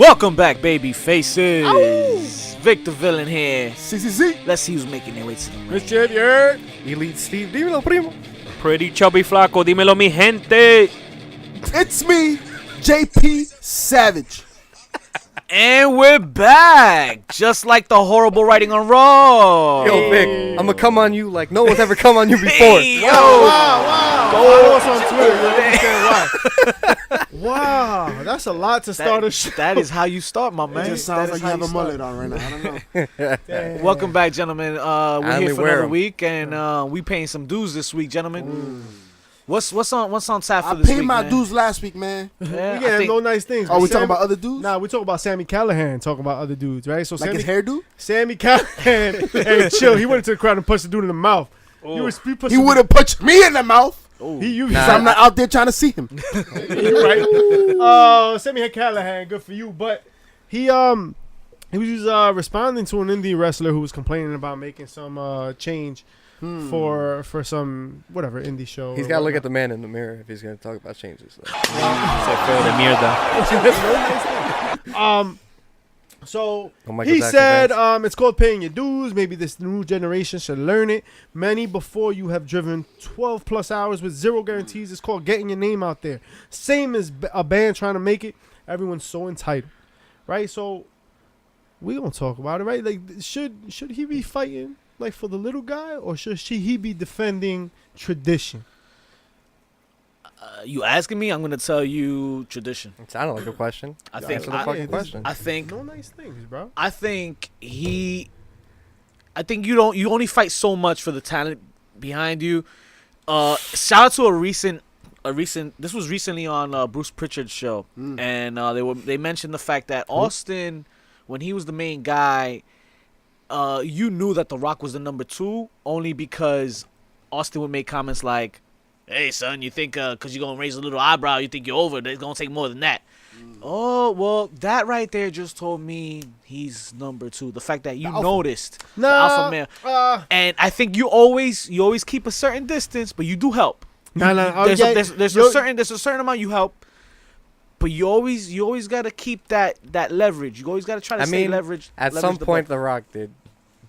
Welcome back, baby faces. Victor Villain here. CCC. Let's see who's making their way to the ring. Mr. Yerk. Elite Steve, dímelo, primo. Pretty chubby flaco, dímelo mi gente. It's me, JP Savage. And we're back, just like the horrible writing on Raw. Yo, Vic, I'm gonna come on you like no one's ever come on you before. Hey, yo. Wow. Follow us on Twitter. You understand why? Wow, that's a lot to start a show. That is how you start, my man. It just sounds like you have a mullet on right now. I don't know. Welcome back, gentlemen. We're here for another 'em. week, and we paying some dues this week, gentlemen. What's on tap for I this week, paid my man? dues last week, man. Yeah, We I getting think- no nice things. Oh, we Sam- talking about other dudes? Nah, we talk about Sammy Callahan talking about other dudes, right? So Like Sammy, his hairdo? Sammy Callahan, hey, chill. He went into the crowd and punched the dude in the mouth. He would have punched me in the mouth. You So I'm not out there trying to see him. You're right. Sammy Callahan, good for you. But he was responding to an indie wrestler who was complaining about making some change for some whatever indie show. He's got to look at the man in the mirror if he's gonna talk about changes. Se fue de mierda. So Oh, Michael he Jackson said, fans. it's called paying your dues. Maybe this new generation should learn it. Many before you have driven 12 plus hours with zero guarantees. It's called getting your name out there. Same as a band trying to make it. Everyone's so entitled, right? So we gonna talk about it, right? Like, should he be fighting like for the little guy, or should he be defending tradition? You asking me? I'm gonna tell you tradition. It sounded like a question. I think. Answer the fucking question. I think. No nice things, bro. I think you only fight so much for the talent behind you. Shout out to a recent this was recently on Bruce Pritchard's show, and they mentioned the fact that Austin, when he was the main guy, you knew that The Rock was the number 2 only because Austin would make comments like, "Hey son, you think because you're gonna raise a little eyebrow, you think you're over? It's gonna take more than that." Oh, well, that right there just told me he's number 2. The fact that you noticed the alpha male. And I think you always keep a certain distance, but you do help. There's a certain amount you help, but you always gotta keep that leverage. You always gotta try to stay leverage. At leverage some point, The Rock did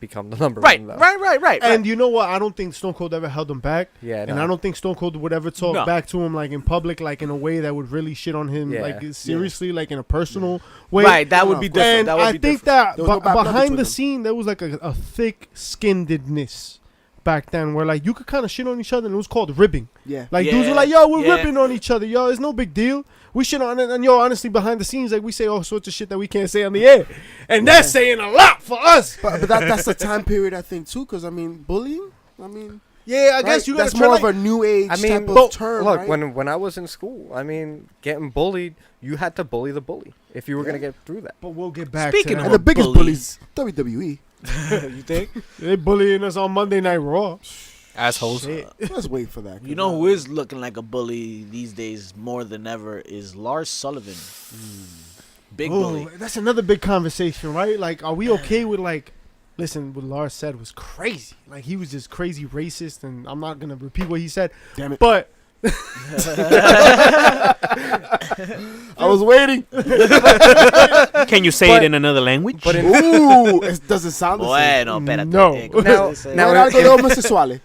become the number right, one. Though. right. And you know what? I don't think Stone Cold ever held him back. Yeah, And I don't think Stone Cold would ever talk back to him like in public, like in a way that would really shit on him, like seriously, like in a personal way. Right, that would be different. And That would I be think different. that There was no bad blood behind between the them. scene, there was like a thick-skinnedness back then, where like you could kind of shit on each other, and it was called ribbing. Yeah. Like Yeah, dudes were like, "Yo, we're yeah. ripping on each other, yo. It's no big deal. We shit on it." And yo, honestly, behind the scenes, like we say all sorts of shit that we can't say on the air, and that's saying a lot for us. But that's the time period, I think, too, because, I mean, bullying, Yeah, I guess you gotta that's try more like, of a new age type but of term, look, right? when I was in school, I mean, getting bullied, you had to bully the bully if you were gonna get through that. But we'll get back Speaking to of And the that. biggest bullies. bullies, WWE. You think? They bullying us on Monday Night Raw. Assholes. Shit. Let's wait for that. You know who is looking like a bully these days more than ever is Lars Sullivan. Big bully. That's another big conversation, right? Like, are we okay with like? Listen, what Lars said was crazy. Like, he was just crazy racist, and I'm not gonna repeat what he said. Damn it. But I was waiting. Can you say it in another language? But in, Ooh, it doesn't sound the same. Bueno, espérate. No. now, Algo de homosexuales.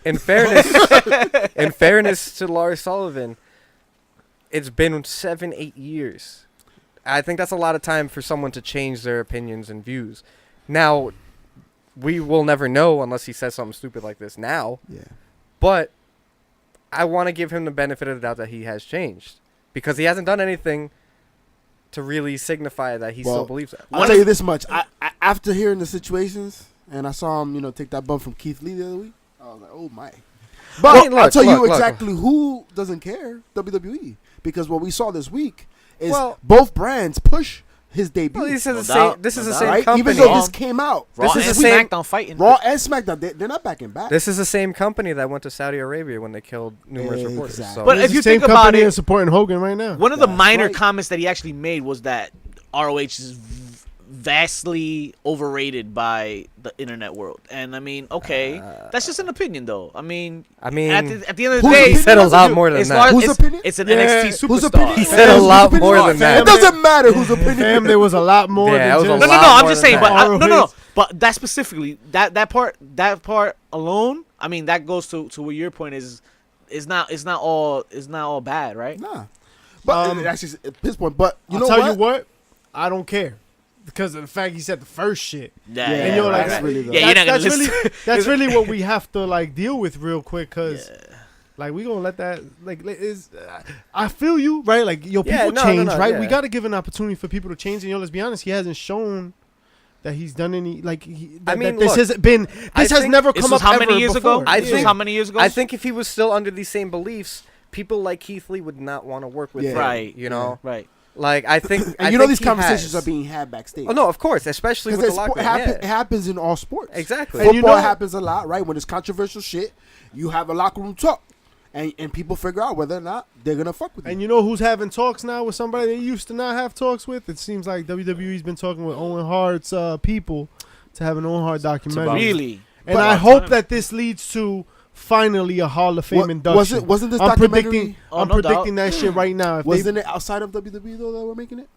in fairness to Lars Sullivan, it's been 7-8 years. I think that's a lot of time for someone to change their opinions and views. Now, we will never know unless he says something stupid like this now. Yeah. But I want to give him the benefit of the doubt that he has changed, because he hasn't done anything to really signify that he still believes that. I'll tell you this much. I after hearing the situations, and I saw him, take that bump from Keith Lee the other week, I was like, oh my. But Well, I'll tell you look. exactly who doesn't care, WWE. Because what we saw this week is Well- both brands push his debut. Well, this is No the doubt, same. This is no the doubt. same right? company. Even though this came out. Raw This is and the same- SmackDown fighting. Raw and SmackDown, they're not backing back. This is the same company that went to Saudi Arabia when they killed numerous reporters. Exactly. So But it's if the you same think about company it, that's supporting Hogan right now. one of the That's minor right. comments that he actually made was that ROH is vastly overrated by the internet world. And I mean, okay, that's just an opinion, though. I mean, at the end of the Whose day, he said a lot more than it's that. Whose opinion? It's an Yeah. NXT Whose superstar. opinion? He said a Whose lot opinion? more than that. It doesn't matter whose opinion. Fam, there was a lot more Yeah, than that was a just No, lot I'm more just than saying, that. but no. But that specifically, that part alone, I mean, that goes to what your point is not all bad, right? Nah, but that's just his point. But I'll tell you what, I don't care because of the fact he said the first shit. Yeah, And you're like, that's really the- yeah, you're not gonna that's listen. really that's really what we have to like deal with real quick because. Like we gonna let that I feel you right like people change right we gotta give an opportunity for people to change and let's be honest he hasn't shown that he's done any like this has never This come was up how ever many years before. ago? This was how many years ago? I think if he was still under these same beliefs, people like Keith Lee would not want to work with him. Right. You know. Right. Like I think. And you know these conversations are being had backstage. Oh no, of course, especially with the locker room. It happens in all sports. Exactly. Football And you know- happens a lot, right? When it's controversial shit, you have a locker room talk, and people figure out whether or not they're gonna fuck with you. And you know who's having talks now with somebody they used to not have talks with? It seems like WWE's been talking with Owen Hart's people to have an Owen Hart documentary. Really? And But- I hope that this leads to finally a Hall of Fame induction. Wasn't this I'm documentary? predicting. Oh, I'm no predicting that shit right now. If Wasn't it outside of WWE though that we're making it?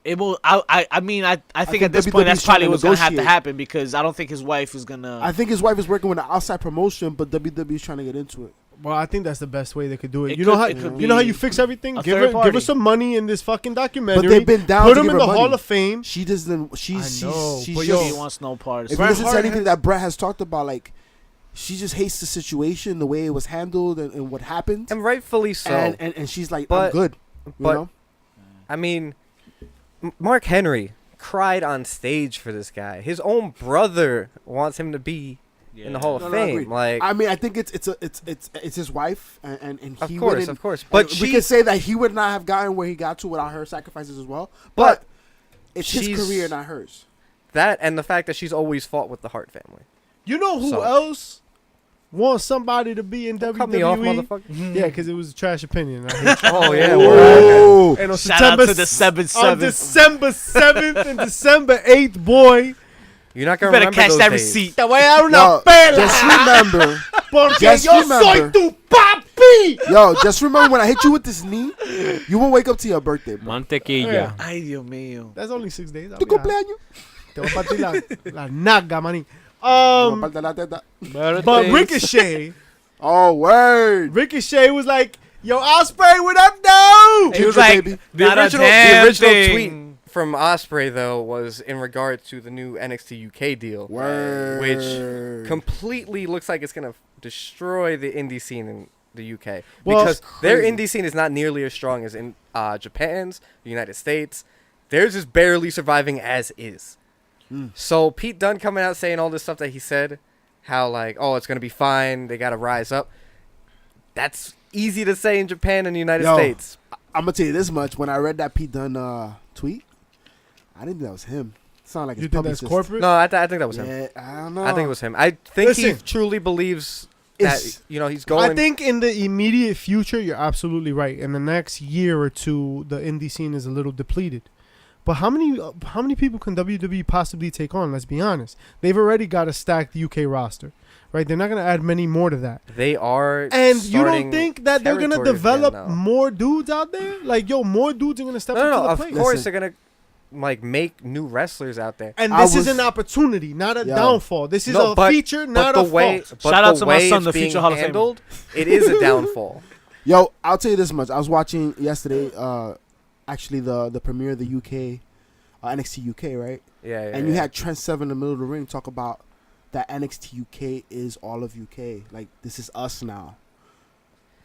It will. I mean, I think think at this point that's WWE's probably trying to what's gonna have to negotiate. happen because I don't think his wife is gonna. I think his wife is working with an outside promotion, but WWE's trying to get into it. Well, I think that's the best way they could do it. It You know could- how it could you know how be you fix everything. a Give third her party. some money in this fucking documentary. But they've been down Put to him give in her the money. Hall of Fame. She doesn't. I She's know, she's but she yo, wants no parts. if you Bret listen to Hart anything has- that Brett has talked about, like she just hates the situation, the way it was handled, and what happened, and rightfully so. and she's like, I'm But- good. You but- know? I mean, Mark Henry cried on stage for this guy. His own brother wants him to be in the Hall of No, I agree. Fame. Like, I mean, I think it's his wife, and he of course, wouldn't- of course. and But we she, can say that he would not have gotten where he got to without her sacrifices as well. But But it's his she's- career, not hers. that and the fact that she's always fought with the Hart family. You know who So- else wants somebody to be in Cut WWE? me off, motherfucker. Yeah, because it was a trash opinion. I hate you. Oh yeah, Oh, And on Shout out September to the 7th. on December 7th and December 8th, boy. you're not You gonna better remember catch those that days. receipt. Te voy a dar una yo, pela. just remember, Porque just yo remember. soy tu papi. yo, just remember when I hit you with this knee, you won't wake up to your birthday, bro. Mantequilla. Yeah. Ay, Dios mío. That's only 6 days. I'll Tu be all right. cumpleaños. Te voy a partir la naga, maní. Aparte la teta. But Ricochet Oh, word. was like, "Yo, Ospreay, what up, though?" He was Ginger, like, baby. not a The damn original thing. tweet from Ospreay though was in regard to the new NXT UK deal, Word. which completely looks like it's gonna destroy the indie scene in the UK Well, because their crazy. indie scene is not nearly as strong as in Japan's, the United States. Theirs is barely surviving as is. So Pete Dunne coming out saying all this stuff that he said, how like, oh, it's gonna be fine, they gotta rise up. That's easy to say in Japan and the United Yo, States. I'm gonna tell you this much: when I read that Pete Dunne tweet, I didn't think that was him. Sound like his You think that's publicist. corporate? No, I think that was him. Yeah, I don't know. I think it was him. I think he Listen. truly believes that It's- he's going. I think in the immediate future, you're absolutely right. In the next year or two, the indie scene is a little depleted. But how many people can WWE possibly take on? Let's be honest. They've already got a stacked UK roster, right? They're not going to add many more to that. they are. And you don't starting think that they're going to territories again develop now. more dudes out there? Like, yo, more dudes are going to step No, up to no, the of plate. course Listen. they're gonna like make new wrestlers out there. And I this is was- an opportunity, not a Yo. downfall. This is No, a but- feature, not but a the way, fault. but Shout out the to my way son, it's the being future Hall of Famer. handled, it is a downfall. Yo, I'll tell you this much: I was watching yesterday, actually the premiere of the UK, NXT UK, right? Yeah, yeah. And you yeah. had Trent Seven in the middle of the ring talk about that NXT UK is all of UK. Like, this is us now.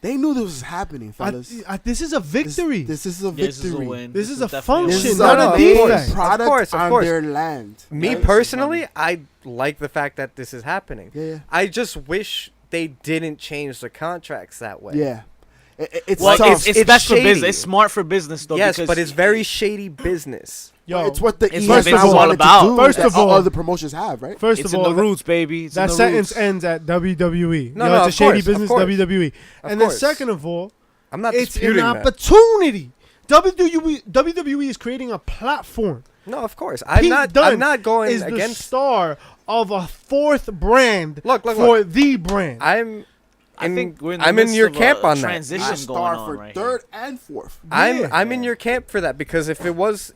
They knew this was happening, fellas. This is a victory. This is a Yeah, this is a victory. win. This is a definitely This function, is not no, a of defect. course. product Of course, of on course. their land. Me Right? personally, I like the fact that this is happening. Yeah, I just wish they didn't change the contracts that way. yeah. It's Well, tough. it's It's best for shady. business. It's smart for business, though. Yes, because but it's very shady business. Yo, it's what the it's E what has Vince now is all wanted about. to do. First that of all- other promotions have, right? first it's of in all, the roots, baby. It's that in the sentence roots. ends at WWE. No, Yo, no, it's a of shady course, of business, course. WWE. Of And then course. second of all, I'm not it's an disputing that. opportunity. WWE is creating a platform. No, of course. Pete I'm Dunne not going is the against. star of a fourth brand Look. for the brand. I think we're in the I'm in midst your of camp a on that. transition I going star on for right third and fourth. I'm in your camp for that because if it was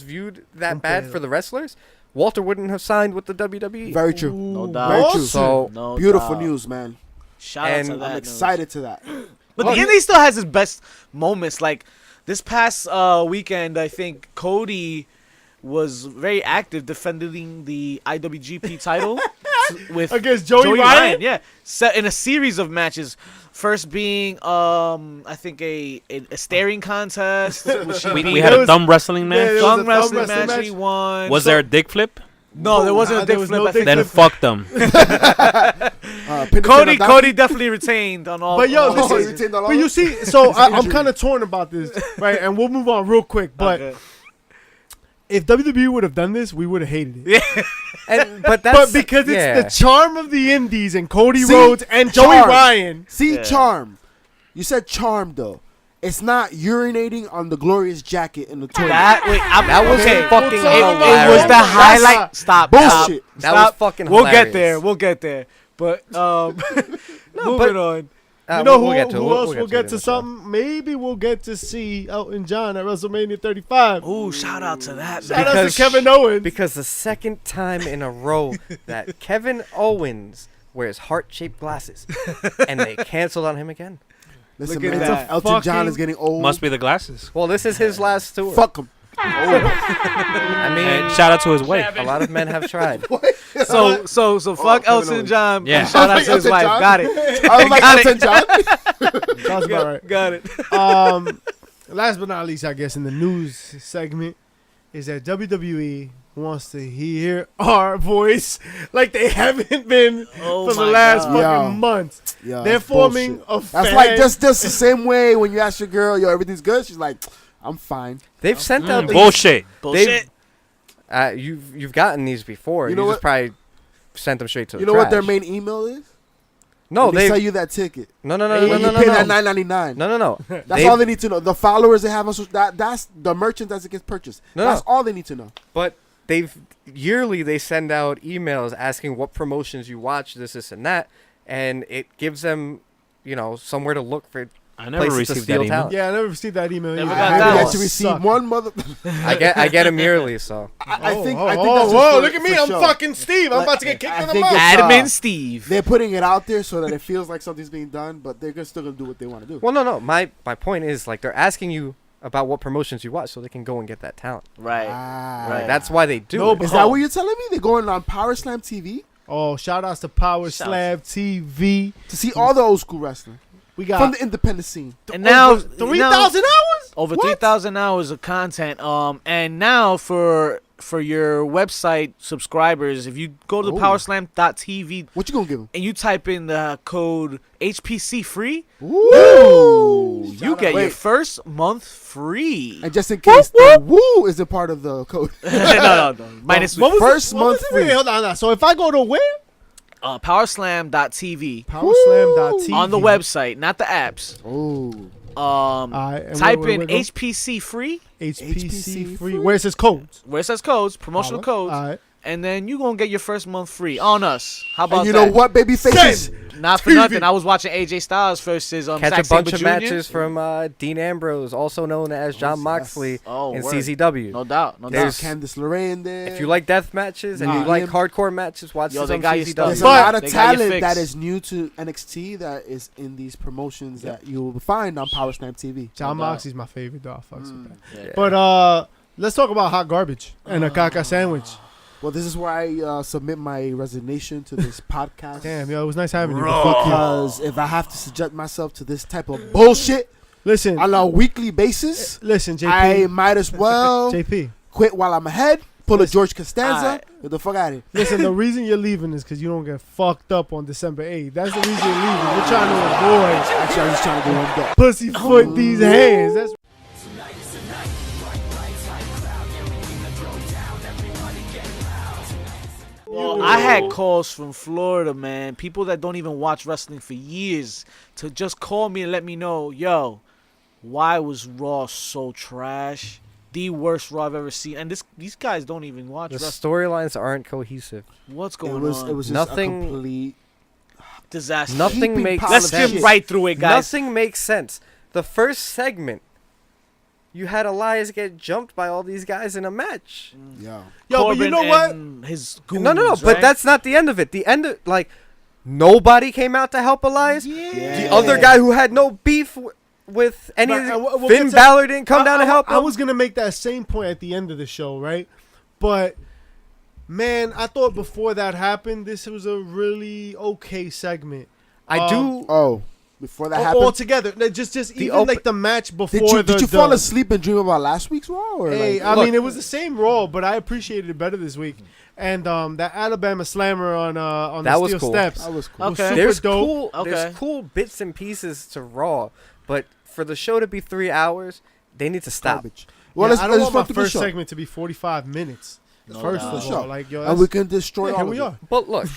viewed that bad for the wrestlers, Walter wouldn't have signed with the WWE. Very true. No Ooh, doubt. Very Walter. true. So No Beautiful doubt. news, man. Shout out to And that. I'm news. excited to that. But Look, the Indie still has its best moments. Like this past weekend, I think Cody was very active defending the IWGP title with Against Joey Ryan? Yeah, set in a series of matches. First being, I think a staring contest. Which We It had a was- dumb wrestling yeah, match. it was Thumb a wrestling wrestling match. match. He won. Was there a dick flip? No, there wasn't Nah, a there dick was flip. no I think dick Then flip. fuck them. Cody definitely retained on all. But yo, all this Oh, is- you retained all But of you it? see, so I'm injury. kind of torn about this, right? And we'll move on real quick. But Okay. if WWE would have done this, we would have hated it. But that's But because it's yeah. the charm of the Indies and Cody See? Rhodes and Joey Charm. Ryan. See, Yeah. charm. You said charm, though. It's not urinating on the glorious jacket in the toilet. That was okay. fucking We'll talk It about was hilarious. the That's highlight. Stop. bullshit. That was fucking We'll hilarious. get there. We'll get there. But moving but- on. You know we'll who, get to it. who else we'll it get in to the show. something? Maybe we'll get to see Elton John at WrestleMania 35. Ooh, shout out to that. Shout out Because- to Kevin Owens. Because the second time in a row that Kevin Owens wears heart-shaped glasses, and they canceled on him again. Listen, Look at man, that. Elton John Fucking- is getting old. Must be the glasses. Well, this is his last tour. Fuck him. I mean, And shout out to his wife. a lot of men have tried. So fuck Kevin Elton Owens. John. Yeah. Shout out to his Elton wife. John? Got it. I was like Got it. Elton John. Sounds about right. Got it. Last but not least, I guess, in the news segment, is that WWE wants to hear our voice like they haven't been Oh for the my last God. fucking Yeah. months. Yeah, They're that's forming bullshit. a That's fan. like just the same way when you ask your girl, yo, everything's good. She's like, I'm fine. They've sent out these. Bullshit. Bullshit. You've gotten these before. You You, know just what? probably sent them straight to You the know what their trash. main email is? No, When they they sell you that ticket. no When you no pay that no $9.99. no. That's They've- all they need to know. The followers they have on social, that's the merchandise that gets purchased. No, That's no. all they need to know. But yearly they send out emails asking what promotions you watch, this and that, and it gives them, somewhere to look for. I never Places to received steal that email. talent. Yeah, I never received that email. Never either. got I that have one. yet to receive Suck. one mother. I get them yearly, so I think whoa, that's whoa, just for- look at me. for I'm show. fucking Steve. I'm Like, about to get kicked I in the think mouth. it's- Adam uh, and Steve. They're putting it out there so that it feels like something's being done, but they're still gonna do what they want to do. well, no. My point is like they're asking you about what promotions you watch, so they can go and get that talent. Right. Ah. Right. That's why they do No, it. Is that what you're telling me? They're going on Power Slam TV Oh, shout outs to Power Shout Slab TV. to see all the old school wrestling We from got the independent scene. And now 3,000 hours? over What? 3,000 hours of content. And now for your website subscribers, if you go to Ooh. powerslam.tv What you gonna give them? and you type in the code HPC free, Ooh, you get your Wait, first month free. and just in case, the woo isn't part of the code. no. Minus What was First it? What was month it? Wait, free. hold on. So if I go to where? powerslam.tv Powerslam.tv. on the website, not the apps. Oh, Alright, and Type where in we go? HPC free HPC free. free. Where it says codes. where it says codes, promotional codes, Alright. and then you gonna get your first month free on us. How about and you that? know what, baby faces? Not for TV. nothing. I was watching AJ Styles versus Catch Zack a bunch Sabre of Jr. matches from Dean Ambrose, also known as John yes. Moxley Oh, in word. CZW. No doubt. No There's- doubt. Candice LeRae in there. If you like death matches and Nah. you like Him. hardcore matches, watch Yo, this they on got your CZW. stuff. there's a But- lot of They got your talent fix. that is new to NXT that is in these promotions that you will find on Power Slam TV. John No doubt. Moxley's my favorite, though. I fucks with that. Yeah. But let's talk about hot garbage and a caca sandwich. Well, this is where I submit my resignation to this podcast. Damn, yo, it was nice having you. Raw. But fuck you. Because if I have to subject myself to this type of bullshit Listen, on a weekly basis, listen, I JP. might as well JP. quit while I'm ahead, pull a George Costanza, Alright. get the fuck out of here. Listen, the reason you're leaving is because you don't get fucked up on December 8th. That's the reason you're leaving. You're trying to avoid Actually, I was just trying to go one day. pussyfoot these hands. That's Well, I had calls from Florida, man. People that don't even watch wrestling for years to just call me and let me know, yo, why was Raw so trash? the worst Raw I've ever seen. And these guys don't even watch The wrestling. storylines aren't cohesive. What's It going was on? it was just Nothing- a complete disaster. Nothing heaping makes pile Let's of skim shit. right through it, guys. Nothing makes sense. The first segment, you had Elias get jumped by all these guys in a match. Yeah. Yo, but you Corbin know what? and his goons, No, right? but that's not the end of it. The end of, like, nobody came out to help Elias. Yeah. The other guy who had no beef with any of Right, the, and we'll Finn get to- Balor didn't come down to help him. I was gonna make that same point at the end of the show, right? But man, I thought before that happened, this was a really okay segment. I do. Oh, before that happened, Altogether, just even open- like the match before. did you fall asleep and dream about last week's Raw? Or Hey, like, I Look. mean, it was the same Raw, but I appreciated it better this week. And that Alabama Slammer on That the was steel cool. steps. that was cool. Okay. super There's dope. cool. Okay. There's cool bits and pieces to Raw, but for the show to be 3 hours, they need to stop. Garbage. Well, Well, I don't want my run through the first show. segment to be 45 minutes. No First doubt. of Sure. all, like yo, And we can destroy yeah, all here of we it. are. But look,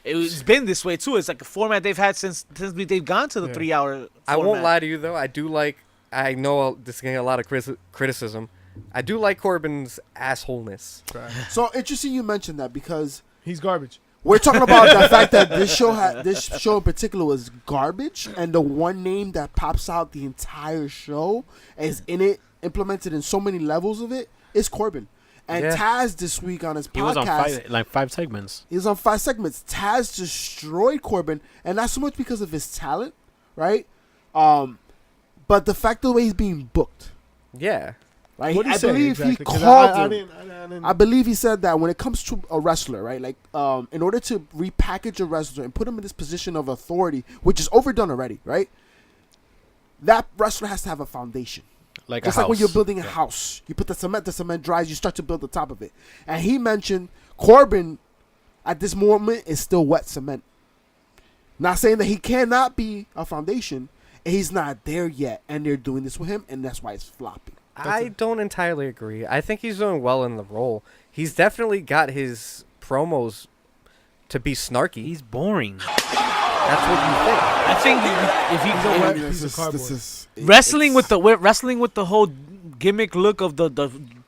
It's been this way too. It's like a format they've had since they've gone to the Yeah. 3 hour. I won't format. lie to you though. I do like. I know this is getting a lot of criticism. I do like Corbin's assholeness. So interesting you mentioned that because He's garbage. we're talking about the fact that this show in particular was garbage, and the one name that pops out the entire show is in it, implemented in so many levels of it, is Corbin. And Yeah. Taz this week on his He was on podcast, five segments. he was on 5 segments. Taz destroyed Corbin, and not so much because of his talent, right? But the fact of the way he's being booked. Yeah. Right? What did I he say believe exactly? he 'Cause called I him. didn't. I believe he said that when it comes to a wrestler, right? Like, in order to repackage a wrestler and put him in this position of authority, which is overdone already, right? That wrestler has to have a foundation. Like Just a like when house. you're building a house. You put the cement dries, you start to build the top of it. And he mentioned Corbin, at this moment, is still wet cement. Not saying that he cannot be a foundation. He's not there yet, and they're doing this with him, and that's why it's flopping. I don't entirely agree. I think he's doing well in the role. He's definitely got his promos to be snarky. He's boring. That's what you think. I think if He's a wet he piece of cardboard. wrestling with the whole gimmick look of the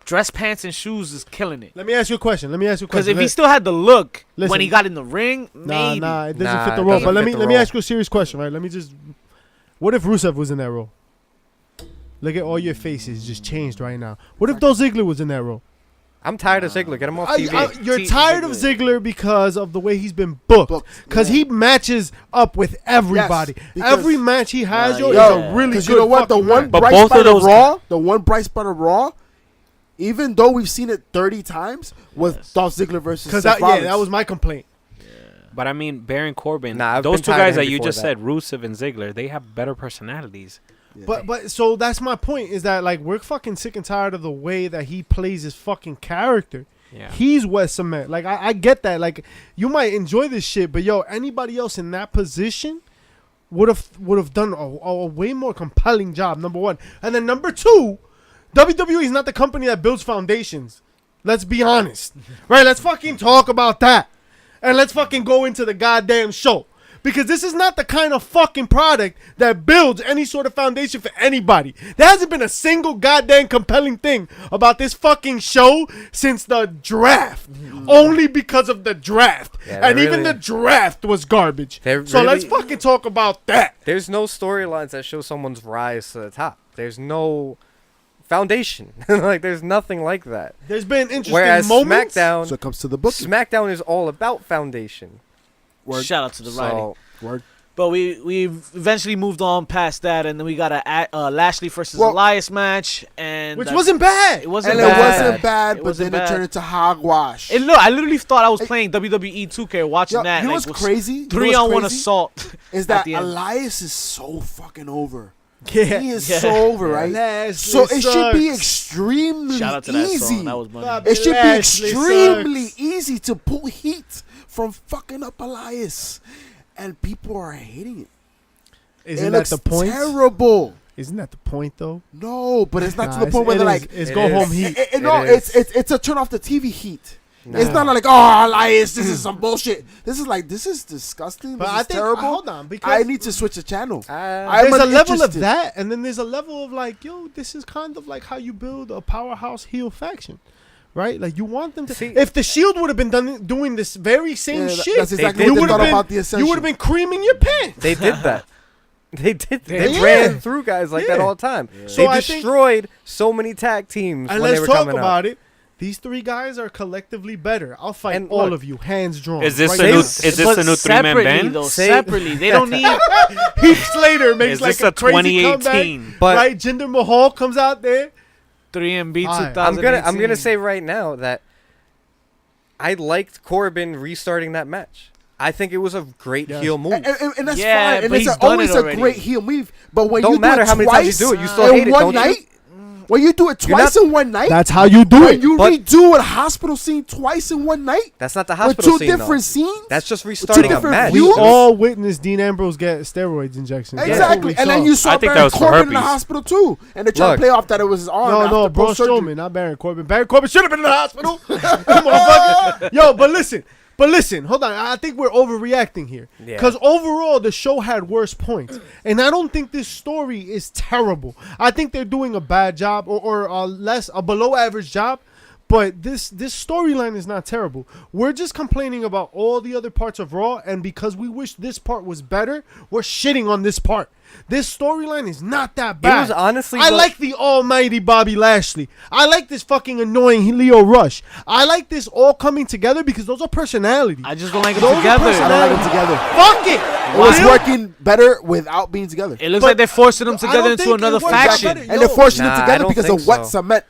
dress pants and shoes is killing it. Let me ask you a question. Because if he still had the look when Listen. he got in the ring, maybe. Nah, it doesn't Nah, fit the it role. doesn't But let fit me the let me role. ask you a serious question, right? Let me just. What if Rusev was in that role? Look at all your faces just changed right now. What if Dolph Ziggler was in that role? I'm tired of Ziggler. Get him off TV. You're T- tired of Ziggler because of the way he's been booked. Because yeah. he matches up with everybody. because- Every match he has, yo, yeah. is a really Because good you know what? The fucking one match. But bright both spot of of those- Raw, the one bright spot of Raw, even though we've seen it 30 times, was Dolph Ziggler versus Because Seth that Rollins. was my complaint. But I mean, Baron Corbin, Nah, I've those been two tired of guys him that you before just that. said, Rusev and Ziggler, they have better personalities. Yeah. But so that's my point, is that like we're fucking sick and tired of the way that he plays his fucking character. Yeah. He's Wes Cement. Like I get that. Like you might enjoy this shit, but yo, anybody else in that position would have done a way more compelling job. Number one, and then number two, WWE is not the company that builds foundations. Let's be honest, right? Let's fucking talk about that, and let's fucking go into the goddamn show. Because this is not the kind of fucking product that builds any sort of foundation for anybody. There hasn't been a single goddamn compelling thing about this fucking show since the draft. Only because of the draft. Yeah, And they even really- the draft was garbage. They So let's really- fucking talk about that. There's no storylines that show someone's rise to the top. There's no foundation. Like, there's nothing like that. There's been interesting Whereas moments. SmackDown, So it comes to the booking. SmackDown is all about foundation. Word. Shout out to the writing. So Word. But we eventually moved on past that, and then we got a Lashley versus Well- Elias match, and Which wasn't bad. it wasn't And bad. it wasn't bad, It but wasn't then bad. it turned into hogwash. I literally thought I was playing WWE 2K watching Yo, that. you know like, what's crazy? You know 3-on-1 what's crazy? assault. Is at that the end. Elias is so fucking over. Yeah. He is Yeah. so over, right? Lashley So it should be sucks. extremely Shout out to that easy. song. That was money. Bob- It should be Lashley extremely sucks. easy to pull heat from fucking up Elias, and people are hating it. Isn't it that looks the point? terrible. Isn't that the point, though? No, but it's not Nah, to the point where it they're is. like, It's It go is. home heat. no, It is. it's a turn off the TV heat. It's not like, oh, Elias, this is some bullshit. This is disgusting. But This I is think terrible. Hold on, because I need to switch the channel. there's a level of uninterested. that, and then there's a level of like, yo, this is kind of like how you build a powerhouse heel faction, right? Like you want them to. See- If the Shield would have been doing this very same Yeah, shit, that's exactly did. what you they would thought have about the been, Ascension. you would have been creaming your pants. They did that. They did. They Yeah. ran through guys like that Yeah. all the time. So They I think- destroyed so many tag teams And when they let's were talk coming about up. it. These three guys are collectively better. I'll fight And all look, of you, hands drawn. Is this right the now. new? Is this But the new 3-man separately, band? though, Say- separately, they don't need. Heath Slater makes Is like this a a crazy comeback, 2018? But right? Jinder Mahal comes out there. 3MB Alright. 2018. I'm gonna say right now that I liked Corbin restarting that match. I think it was a great Yes. heel move. And that's Yeah, fine. And but it's he's done always it a already. great heel move. But when Don't you do matter it how many times you twice do it, you still hate in it, one don't you? night, when you do it You're twice not- in one night, That's how you do when it. you But- redo a hospital scene twice in one night That's not the with hospital two scene, though. different scenes. That's just restarting a different match. We views? all witnessed Dean Ambrose get steroids injections. That's what Exactly. we And then saw. you saw I think that Baron was for Corbin in the herpes. hospital too, and they tried to Look. play off that it was his arm. No, after Braun post-surgery. Strowman, not Baron Corbin. Baron Corbin should have been in the hospital. Motherfucker. Yo, but listen, hold on. I think we're overreacting here. Yeah. Because overall, the show had worse points. And I don't think this story is terrible. I think they're doing a bad job or a below average job. But this storyline is not terrible. We're just complaining about all the other parts of Raw. And because we wish this part was better, we're shitting on this part. This storyline is not that bad. It was honestly I the- like the almighty Bobby Lashley. I like this fucking annoying Leo Rush. I like this all coming together because those are personalities. I just don't like them Those are together. I don't like them together. Fuck it. It was Real- working better without being together. It looks But like they're forcing them I together don't into think another it works out faction. better. And they're forcing Nah, it I together don't because think of wet so. cement.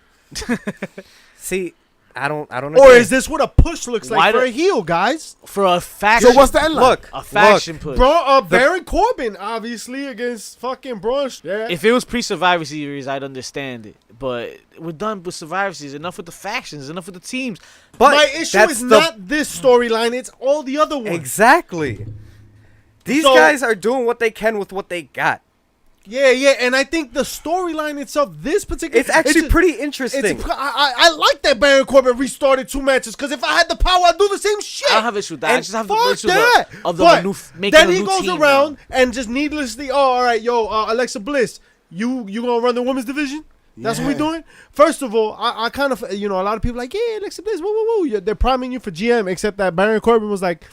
See, I don't. Or agree. is this what a push looks like Why for do- a heel, guys? For a faction. So what's the end line? Look? A faction push. Baron Corbin, obviously, against fucking Braun. Yeah. If it was pre-Survivor Series, I'd understand it. But we're done with Survivor Series. Enough with the factions. Enough with the teams. But My issue that's is the- not this storyline, it's all the other ones. exactly. These So- guys are doing what they can with what they got. Yeah, and I think the storyline itself, this particular, It's actually just- pretty interesting. I like that Baron Corbin restarted 2 matches because if I had the power, I'd do the same shit. I don't have issue with that. I And just have the fuck issue that. of But the making then a he new goes team around now. and just needlessly, all right, Alexa Bliss, you gonna run the women's division? That's what we Yeah. doing. First of all, I kind of, a lot of people like, yeah, Alexa Bliss, woo. Yeah, they're priming you for GM, except that Baron Corbin was like,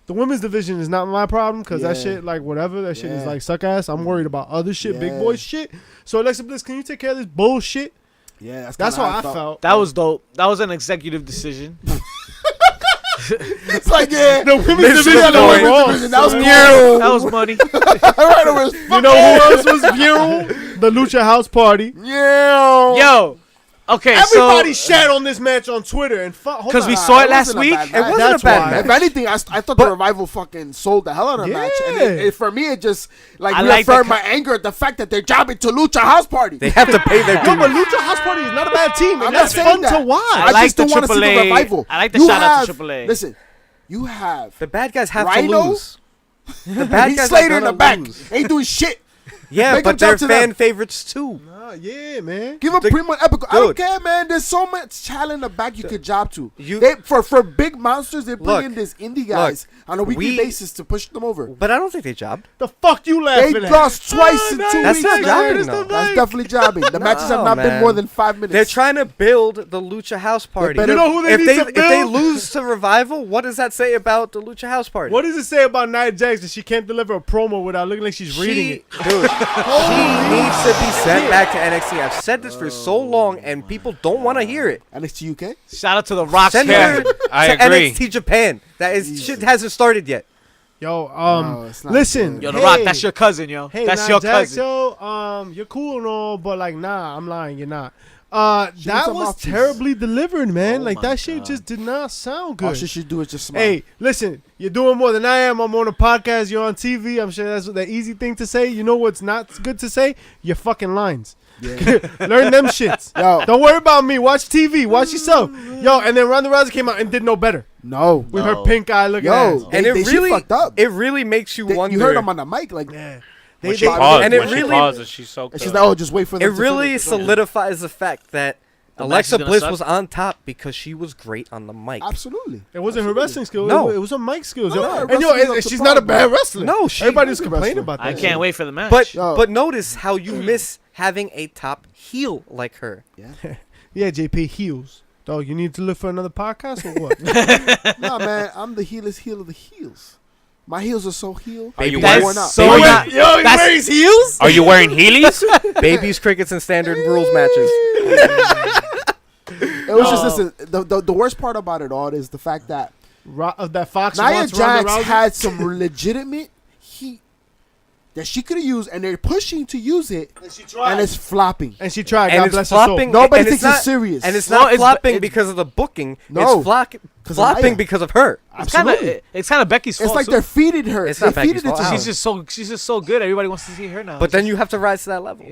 the women's division is not my problem because that Yeah. shit, like, whatever, that shit is Yeah. like suck ass. I'm worried about other shit, big Yeah. boy shit. So Alexa Bliss, can you take care of this bullshit? Yeah, That's kinda how I felt. That was dope. That was an executive decision. It's like, yeah, The women's Missed division the was point. wrong. that was son. new. That was money. Right over his You know who else was viral? The Lucha House Party. Yeah. Yo. Okay, Everybody so shat on this match on Twitter and because we Nah, saw it it last wasn't a week. bad It match. wasn't That's a bad why. match. If anything, I thought the But- revival fucking sold the hell out of the match. And Yeah. for me, it just like I like reaffirmed the my anger at the fact that they're jobbing to Lucha House Party. They have to pay their No, but dues. Lucha House Party is not a bad team, I'm and not that's saying fun that. to watch. I I like just the don't want to see the AAA. revival. I like the You shout out to have- AAA. Listen, you have The bad guys have Rhino? to lose. The bad Heath guys Slater are in the gonna back. lose. Ain't doing shit. Yeah, Make them but they're jump to them. fan favorites too. Yeah, man. Give him The- Primo Epic. I don't Dude. care, man. There's so much talent in the back you could job to. You- They for big monsters, they bring Look, in these indie guys on a weekly we- basis to push them over. But I don't think they jobbed. The fuck you They laughing at? lost twice in 2 That's weeks. not man. jobbing, though. That's definitely jobbing. The matches have No, not been man. more than 5 minutes. They're trying to build the Lucha House Party. better- You know who they if need they to if they build? lose to Revival, what does that say about the Lucha House Party? What does it say about Nia Jax that she can't deliver a promo without looking like she's reading it? Dude, she needs to be sent back to NXT. I've said this for so long, and people don't want to hear it. NXT UK. Shout out to the Rock's Send hair. her I to agree. NXT Japan. That is shit hasn't started yet. Yo, No, it's not listen. good. Yo, the hey, Rock, that's your cousin, yo. Hey, that's Nia your Jax, cousin. yo, you're cool and all, but like, nah, I'm lying, you're not. She That needs a was mouthpiece. terribly delivered, man. Oh like my that shit God. just did not sound All good. she should do is just smile. Hey, listen, you're doing more than I am. I'm on a podcast. You're on TV. I'm sure that's the easy thing to say. You know what's not good to say? Your fucking lines. Yeah. Learn them shits. Yo, Don't worry about me. Watch TV. Watch yourself. Yo, and then Ronda Rousey came out and did no better no. with No. her pink eye looking Yo, ass. And they it really fucked up. It really makes you wonder. You heard him on the mic, like, Yeah. When They, she they, paused, and it when she really- pauses, she soaked and she's up. like, oh, just wait for them. it to really finish. solidifies the fact that the match is Alexa gonna Bliss suck. was on top because she was great on the mic. Absolutely. It wasn't her wrestling skills. No. It was her mic skills. No, yo. her And yo, wrestling is up to she's par, not a bro. bad wrestler. No, Everybody's she's a complaining wrestler. about that. I can't wait for the match. But Yo. but notice how you miss having a top heel like her. Yeah. Yeah, JP heels. Dog, you need to look for another podcast or what? Nah, man, I'm the heelest heel of the heels. My heels are so healed. Are you That's worn out. so Are you- not- Yo, he that's- wears heels? Are you wearing Heelys? Babies, crickets, and standard rules matches. It was just listen. The worst part about it all is the fact that That Fox Nia wants Ronda Jax Rousey? had some legitimate heat that she could have used, and they're pushing to use it, and it's flopping. And she tried. And God it's bless her soul. flopping. Nobody and thinks not- it's serious. And it's Well, not it's- flopping it's- because of the booking. No. It's 'Cause of flopping Nia. because of her. Absolutely. It's kind of Becky's fault. It's like too. they're feeding her. It's They not Becky's feeded it fault. to her. she's just so good. Everybody wants to see her now. But then you have to rise to that level.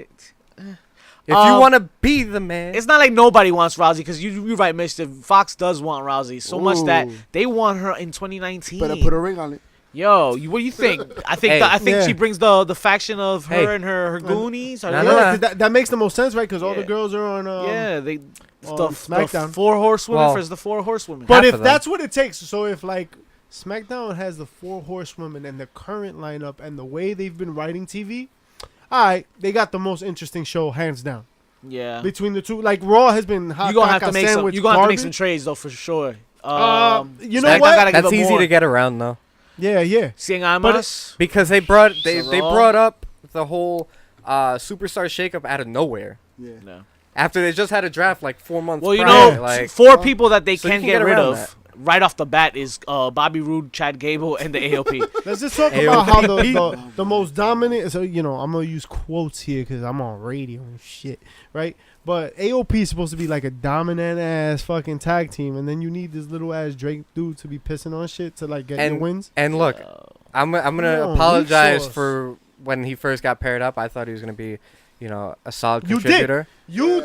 If you Um, want to be the man. It's not like nobody wants Rousey because you're right, Mister. Fox does want Rousey so much that Ooh. they want her in 2019. Better put a ring on it. Yo, what do you think? I think Hey. I think Yeah. she brings the faction of her Hey. and her goonies. Or No, No, no, no. 'cause that makes the most sense, right? Because all the Yeah. girls are on. yeah, they on the SmackDown. 4 horsewomen Well, versus the 4 horsewomen. But half if of them. that's what it takes, so if like SmackDown has the 4 horsewomen and the current lineup and the way they've been writing TV, all right, they got the most interesting show hands down yeah, between the two. Like Raw has been hot. you're gonna have caca to make some. sandwich You're gonna have to make some garbage. trades though for sure. You know SmackDown what? gotta give That's it easy more. to get around though, Yeah. Seeing But Amos. because they brought they Raw. brought up the whole superstar shakeup out of nowhere. Yeah. No. After they just had a draft like 4 months Well, you prior. know, like 4 people that they So you can can get get rid around of right off the bat is Bobby Roode, Chad Gable, and the AOP. Let's just talk Hey, about yo, how Pete. the most dominant. So I'm gonna use quotes here because I'm on radio and shit, right? But AOP is supposed to be like a dominant ass fucking tag team, and then you need this little ass Drake dude to be pissing on shit to like get your wins. and look, I'm gonna No, apologize weak sauce. for when he first got paired up. I thought he was gonna be, a solid You did. contributor. You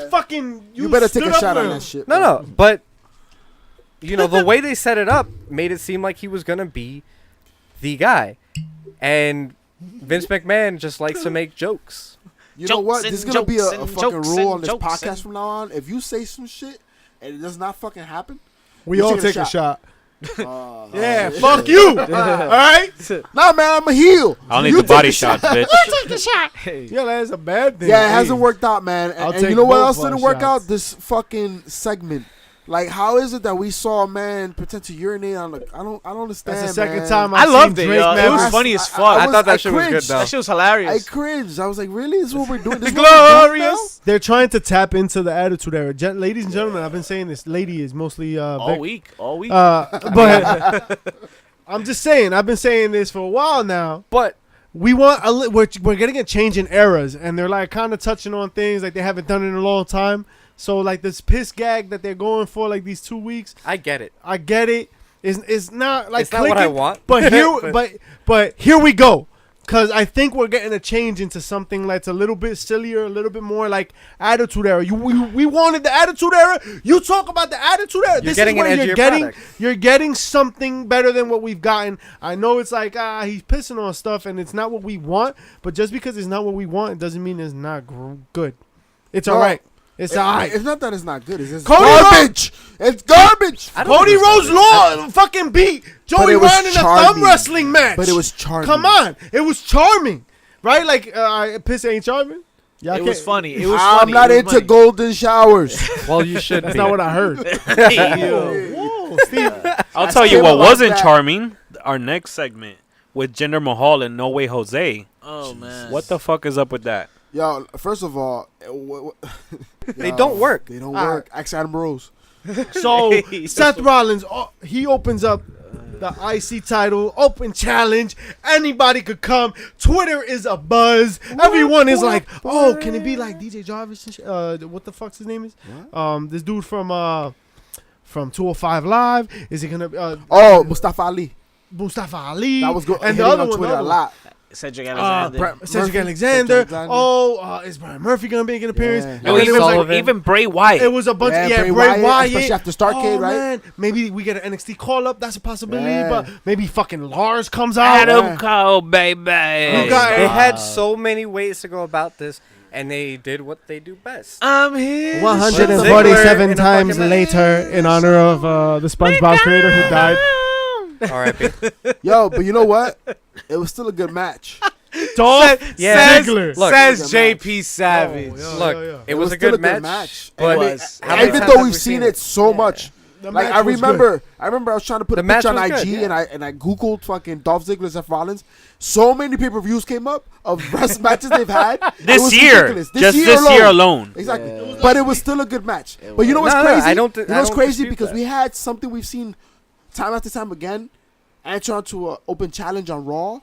better take stood a up shot for on him. that shit. No, bro. no, but the way they set it up made it seem like he was gonna be the guy, and Vince McMahon just likes to make jokes. You know what? Jokes This is and gonna be jokes a and fucking jokes rule and on this jokes podcast and- from now on. If you say some shit and it does not fucking happen, We You all taking a take a shot. Yeah, shit. fuck you. All right. Nah, man, I'm a heel. I only You do take body a shot. shots, bitch. Hey. Yeah, that's a bad thing. Yeah, it Hey. hasn't worked out, man. I'll And take you know what both else our didn't work shots. out? This fucking segment. Like, how is it that we saw a man pretend to urinate on the? I don't understand. That's the second man. time I I've loved seen it, Drake yo. It never- was funny as fuck. I thought that shit was good, cringed. though. That shit was I hilarious. cringed. I was like, really? This is what we're doing? This is what we're doing now? Glorious. They're trying to tap into the attitude era. Ladies and gentlemen, I've been saying this. Lady is mostly All Vic. week. All week. But I'm just saying. I've been saying this for a while now. But We want we're getting a change in eras, and they're like kind of touching on things like they haven't done in a long time. So like this piss gag that they're going for like these 2 weeks, I get it. I get it. It's not like It's not what I clicking, want. But here we go. Cause I think we're getting a change into something that's a little bit sillier, a little bit more like attitude era. We wanted the attitude era. You talk about the attitude era. You're getting is where an you're edgier getting product. you're getting something better than what we've gotten. I know it's like he's pissing on stuff and it's not what we want. But just because it's not what we want, it doesn't mean it's not good. It's No. all right. It's all right. It's not that it's not good. It's just Cody garbage. It's garbage. I don't Cody think it's Rhodes Law fucking beat Joey it was Ryan in a charming. thumb wrestling match. But it was charming. Come on, it was charming, right? Like piss ain't charming. Yeah, it was funny. It was I'm funny. not It was into funny. golden showers. Well, you should That's be. not what I heard. Hey, yo. Whoa, Steve. I'll tell you came what about wasn't that. charming. Our next segment with Jinder Mahal and No Way Jose. Oh man. What the fuck is up with that? Yo, first of all, They don't work. They don't All work. Ask Adam Rose. So Seth Rollins, he opens up the IC title, open challenge. Anybody could come. Twitter is a buzz. Everyone is like, oh, can it be like DJ Jarvis and shit? What the fuck's his name is? This dude from 205 Live. Is he gonna Oh, Mustafa Ali. Mustafa Ali? That was good. And the hitting other on one, Twitter the a other lot. Cedric Alexander. Cedric Murphy, Alexander. Cedric Alexander. Oh, is Brian Murphy gonna make an appearance? Yeah. And Yo, then it was like, Sullivan. even Bray Wyatt. it was a bunch of Bray Bray Wyatt. especially after Starrcade, right? Man, maybe we get an NXT call up. That's a possibility. Yeah. But maybe fucking Lars comes out. Adam Cole, baby. You got- They had so many ways to go about this, and they did what they do best. I'm here. 147 Ziggler in a times fucking- later, in honor of the SpongeBob creator who died. R.I.P. Yo, but you know what? It was still a good match. Dolph Yeah. Ziggler. Look. Says JP Savage. Oh, Look, yeah. it was a still good match. It But was. how many Even times though have we've we seen it so much. The Like match I was remember I was trying to put The a match picture on was IG good, and I googled fucking Dolph Ziggler, Seth Rollins. So many pay-per-views came up of best matches they've had. It This was year. ridiculous. Just this year alone. Exactly. Yeah. But it was still a good match. But you know what's No, no, crazy? I don't you know what's I don't crazy? dispute Because that. we had something we've seen time after time again, answer onto an open challenge on Raw,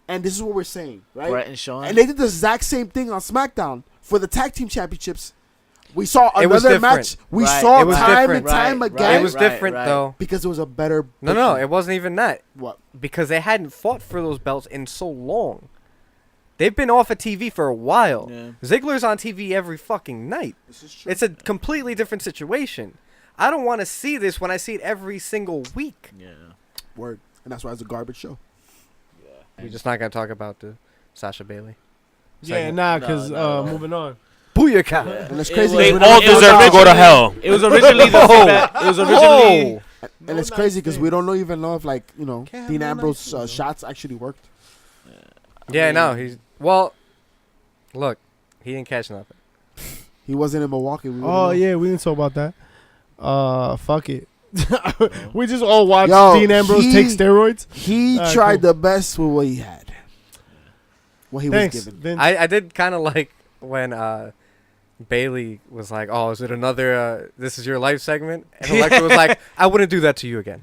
and this is what we're saying, right? Brett and Sean. And they did the exact same thing on SmackDown for the tag team championships. We saw It was another different. match. We Right. saw It was time different. and time Right, again It was different, though. because it was a better. No, booking. it wasn't even that. What? Because they hadn't fought for those belts in so long. They've been off of TV for a while. Yeah. Ziggler's on TV every fucking night. This is true. It's a completely different situation. I don't want to see this when I see it every single week. Yeah. Word, and that's why it's a garbage show. We're just not going to talk about the Sasha Bailey. Yeah, segment. nah, because No. moving on. Booyaka. And it's It crazy. was- They because all we don't- deserve to go to hell. It was originally the feedback. It was originally. And it's No crazy nice because things. we don't even know if Can't have Dean no Ambrose nice things, though. shots actually worked. Yeah, no, he's... Well, look, he didn't catch nothing. He wasn't in Milwaukee. We Oh, wouldn't know. yeah, we didn't talk about that. Fuck it. We just all watched Yo, Dean Ambrose take steroids. He Alright, tried cool. the best with what he had. What he Thanks, was given. Vince. I did kind of like when Bailey was like, "Oh, is it another This Is Your Life segment?" And Alexa was like, "I wouldn't do that to you again."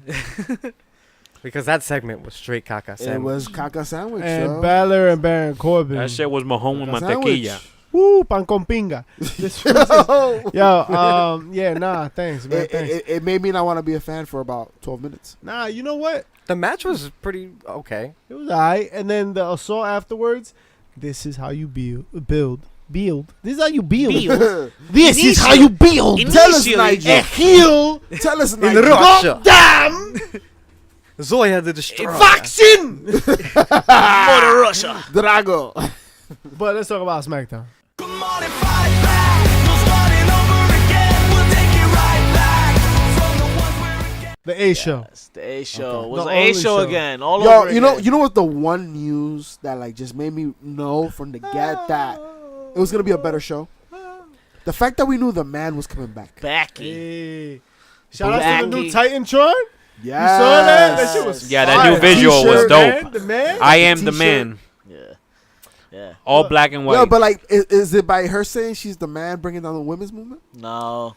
Because that segment was straight caca It sandwich. was caca sandwich, and yo. Balor and Baron Corbin. That shit was Mahone with Caca mantequilla. sandwich. Woo, pan con pinga. This was- Yo, yeah, nah, thanks, man. Thanks. It made me not want to be a fan for about 12 minutes. Nah, you know what? The match was pretty okay. It was alright. And then the assault afterwards. This is how you build. This is how you build. This is how you build. Tell us, Initially, Nigel. A heel. Tell us, In Nigel. Russia, Damn. Zoya the Destroyer. Vaccine. Mother Russia. Drago. But let's talk about SmackDown. The A show. Yes, the A show Okay. was The the A only show show. again. All Yo, over you know again. what the one news that just made me know from the get that it was gonna be a better show? The fact that we knew the man was coming back. Becky. Hey. Shout out to the new Blackie. Titantron. Yeah. You saw that? That shit was Yeah, that fire. new visual was T-shirt, dope. Man, the man. I am the T-shirt. man. Yeah. Yeah. All black and white. Yeah, but like, is it by her saying she's the man bringing down the women's movement? No.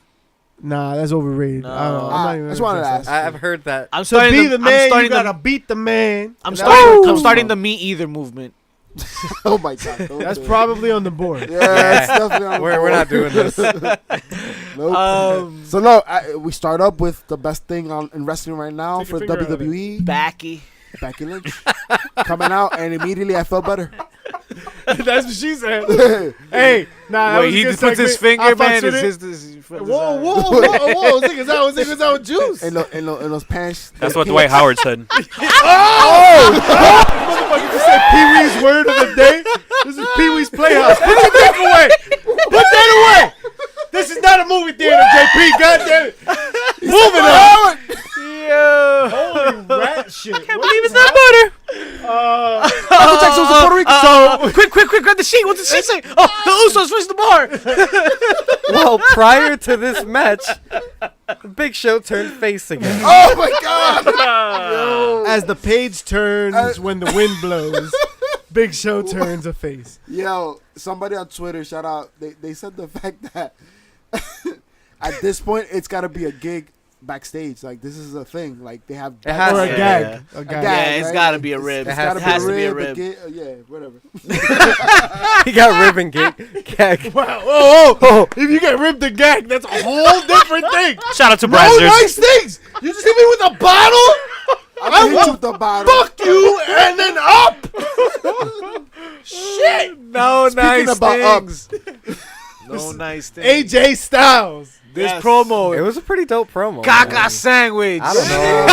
Nah, that's overrated. No. I don't know. I'm not I even just wanted to interested. ask. I've heard that. I'm To starting be the, the man, I'm you starting gotta the, beat the man. I'm And starting Oh! I'm starting the me either movement. Oh my god. don't That's do it. probably on the board. Yeah, that's definitely on the We're not board. doing this. Nope. So no, we start up with the best thing in wrestling right now Take your for finger out of WWE. Becky. Becky Lynch coming out, and immediately I felt better. That's what she said. Hey, nah, that Wait, was a he good just puts his segment. I finger, fucks man. with It's it. his Whoa. Niggas out with juice. And those pants. That's the what pink- Dwight Howard said. Motherfucker just said Pee Wee's word of the day. This is Pee Wee's Playhouse. Put your dick away. Put that away. This is not a movie theater, JP. Goddamn it. Moving on. Yo. Holy rat shit. I can't believe it's not butter. Michael Jackson was in Puerto Rico. So quick, grab the sheet. What did she say? Oh, the Usos finished the bar. Well, prior to this match, Big Show turned face again. Oh my god. As the page turns when the wind blows, Big Show turns a face. Yo, somebody on Twitter, shout out. They said the fact that at this point it's got to be a gig backstage. Like this is a thing. Like they have It has Or to. a Yeah. gag. A a gag. Yeah, it's right? gotta be a rib. It's It has gotta to be has to be a a rib. gig, yeah, whatever. He got ribbon gag. Wow. Oh. If you get ripped a gag, that's a whole different thing. Shout out to No Brazzers. nice things. You just hit me with a bottle. I hit you with the bottle. Fuck you and then up. shit. No Speaking nice about things. No nice things. AJ Styles. This Yes. promo. It was a pretty dope promo. Gaga man. sandwich. I don't know,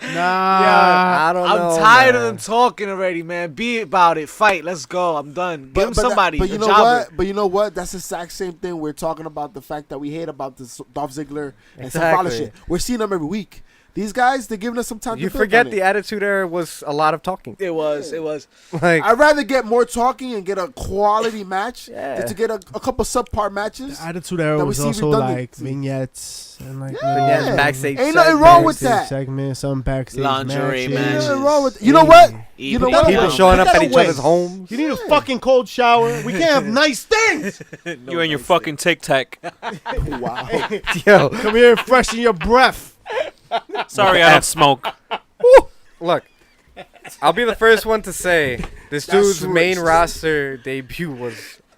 man. Nah. I don't I'm know, tired man. of them talking already, man. Be about it. Fight. Let's go. I'm done. Give him somebody. But you a know jobber. what? But you know what? That's the exact same thing we're talking about. The fact that we hate about this Dolph Ziggler and Seth Rollins Exactly. shit. We're seeing them every week. These guys, they're giving us some time You to build forget on the it. Attitude Era was a lot of talking. It was. It was. Like, I'd rather get more talking and get a quality match Yeah. than to get a couple subpar matches. The Attitude Era that we was see also redundant. like vignettes and like Yeah. vignettes, backstage Ain't nothing segments. wrong with backstage that. segments, some backstage Lingerie Ain't matches. nothing wrong with You know what? You know what? People Wow. showing up Take at that each away. other's homes. You need a fucking cold shower. We can't have nice things. You and your fucking Tic Tac. Wow. Yo, Come here and freshen your breath. Sorry, I don't smoke. look, I'll be the first one to say this dude's That's main racist. roster debut was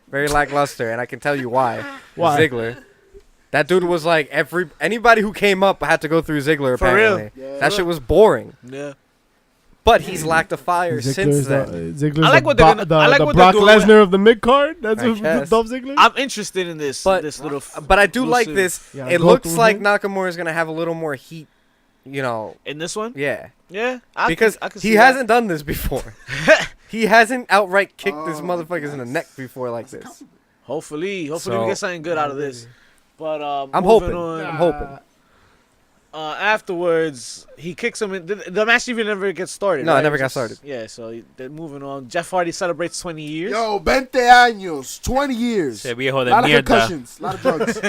very lackluster, and I can tell you why. Why? Ziggler. That dude was like anybody who came up had to go through Ziggler. For real. Apparently, Yeah. that shit was boring. Yeah. But he's lacked a fire since Ziggler's then. Ziggler's I like what they're gonna- I like the what they're Brock doing with- Lesnar of the mid card. That's I what guess. Dolph Ziggler. I'm interested in this. But- this little. But I do like exclusive. this. Yeah, It go looks through like him. Nakamura is gonna have a little more heat. You know, In this one. yeah, Yeah. because I can he see that. hasn't done this before. He hasn't outright kicked this motherfuckers in the neck before like this. Hopefully we So- get something good out of this. But I'm moving hoping. on, I'm hoping. afterwards, he kicks him in. The match even never gets started. No, it right? never got Just- started. Yeah, so they're moving on. Jeff Hardy celebrates 20 years. Yo, 20 años, 20 years. Se viejo A de lot of mierda. concussions, a lot of drugs.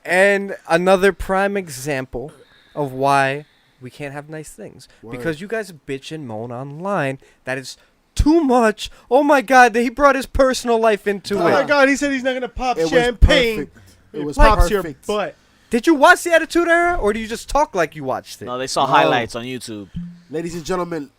And another prime example of why we can't have nice things. Word. Because you guys bitch and moan online that it's too much. Oh my god, he brought his personal life into Oh my it. God, he said he's not gonna pop It was champagne. perfect. It was pops perfect. your butt. Did you watch the Attitude Era or do you just talk like you watched it? No, they saw No. highlights on YouTube. Ladies and gentlemen,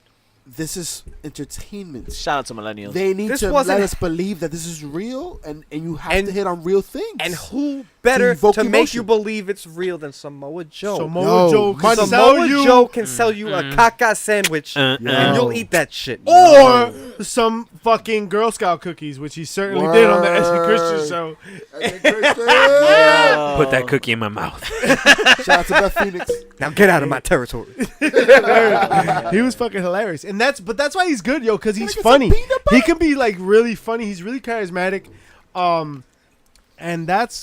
this is entertainment. Shout out to millennials. They need This to wasn't- let us believe that this is real, and you have And- to hit on real things. And who better evoke to make emotion. you believe it's real than Samoa Joe? Samoa Yo, Joe can money. sell Samoa you, Joe can sell you a caca sandwich and Yo. you'll eat that shit. or some fucking Girl Scout cookies, which he certainly did on the Eddie Christian Word. show. Put that cookie in my mouth. Shout out to Beth Phoenix. Now get out of my territory. He was fucking hilarious, and that's why he's good, yo, because he's Can I get some funny. peanut butter? He can be like really funny. He's really charismatic, and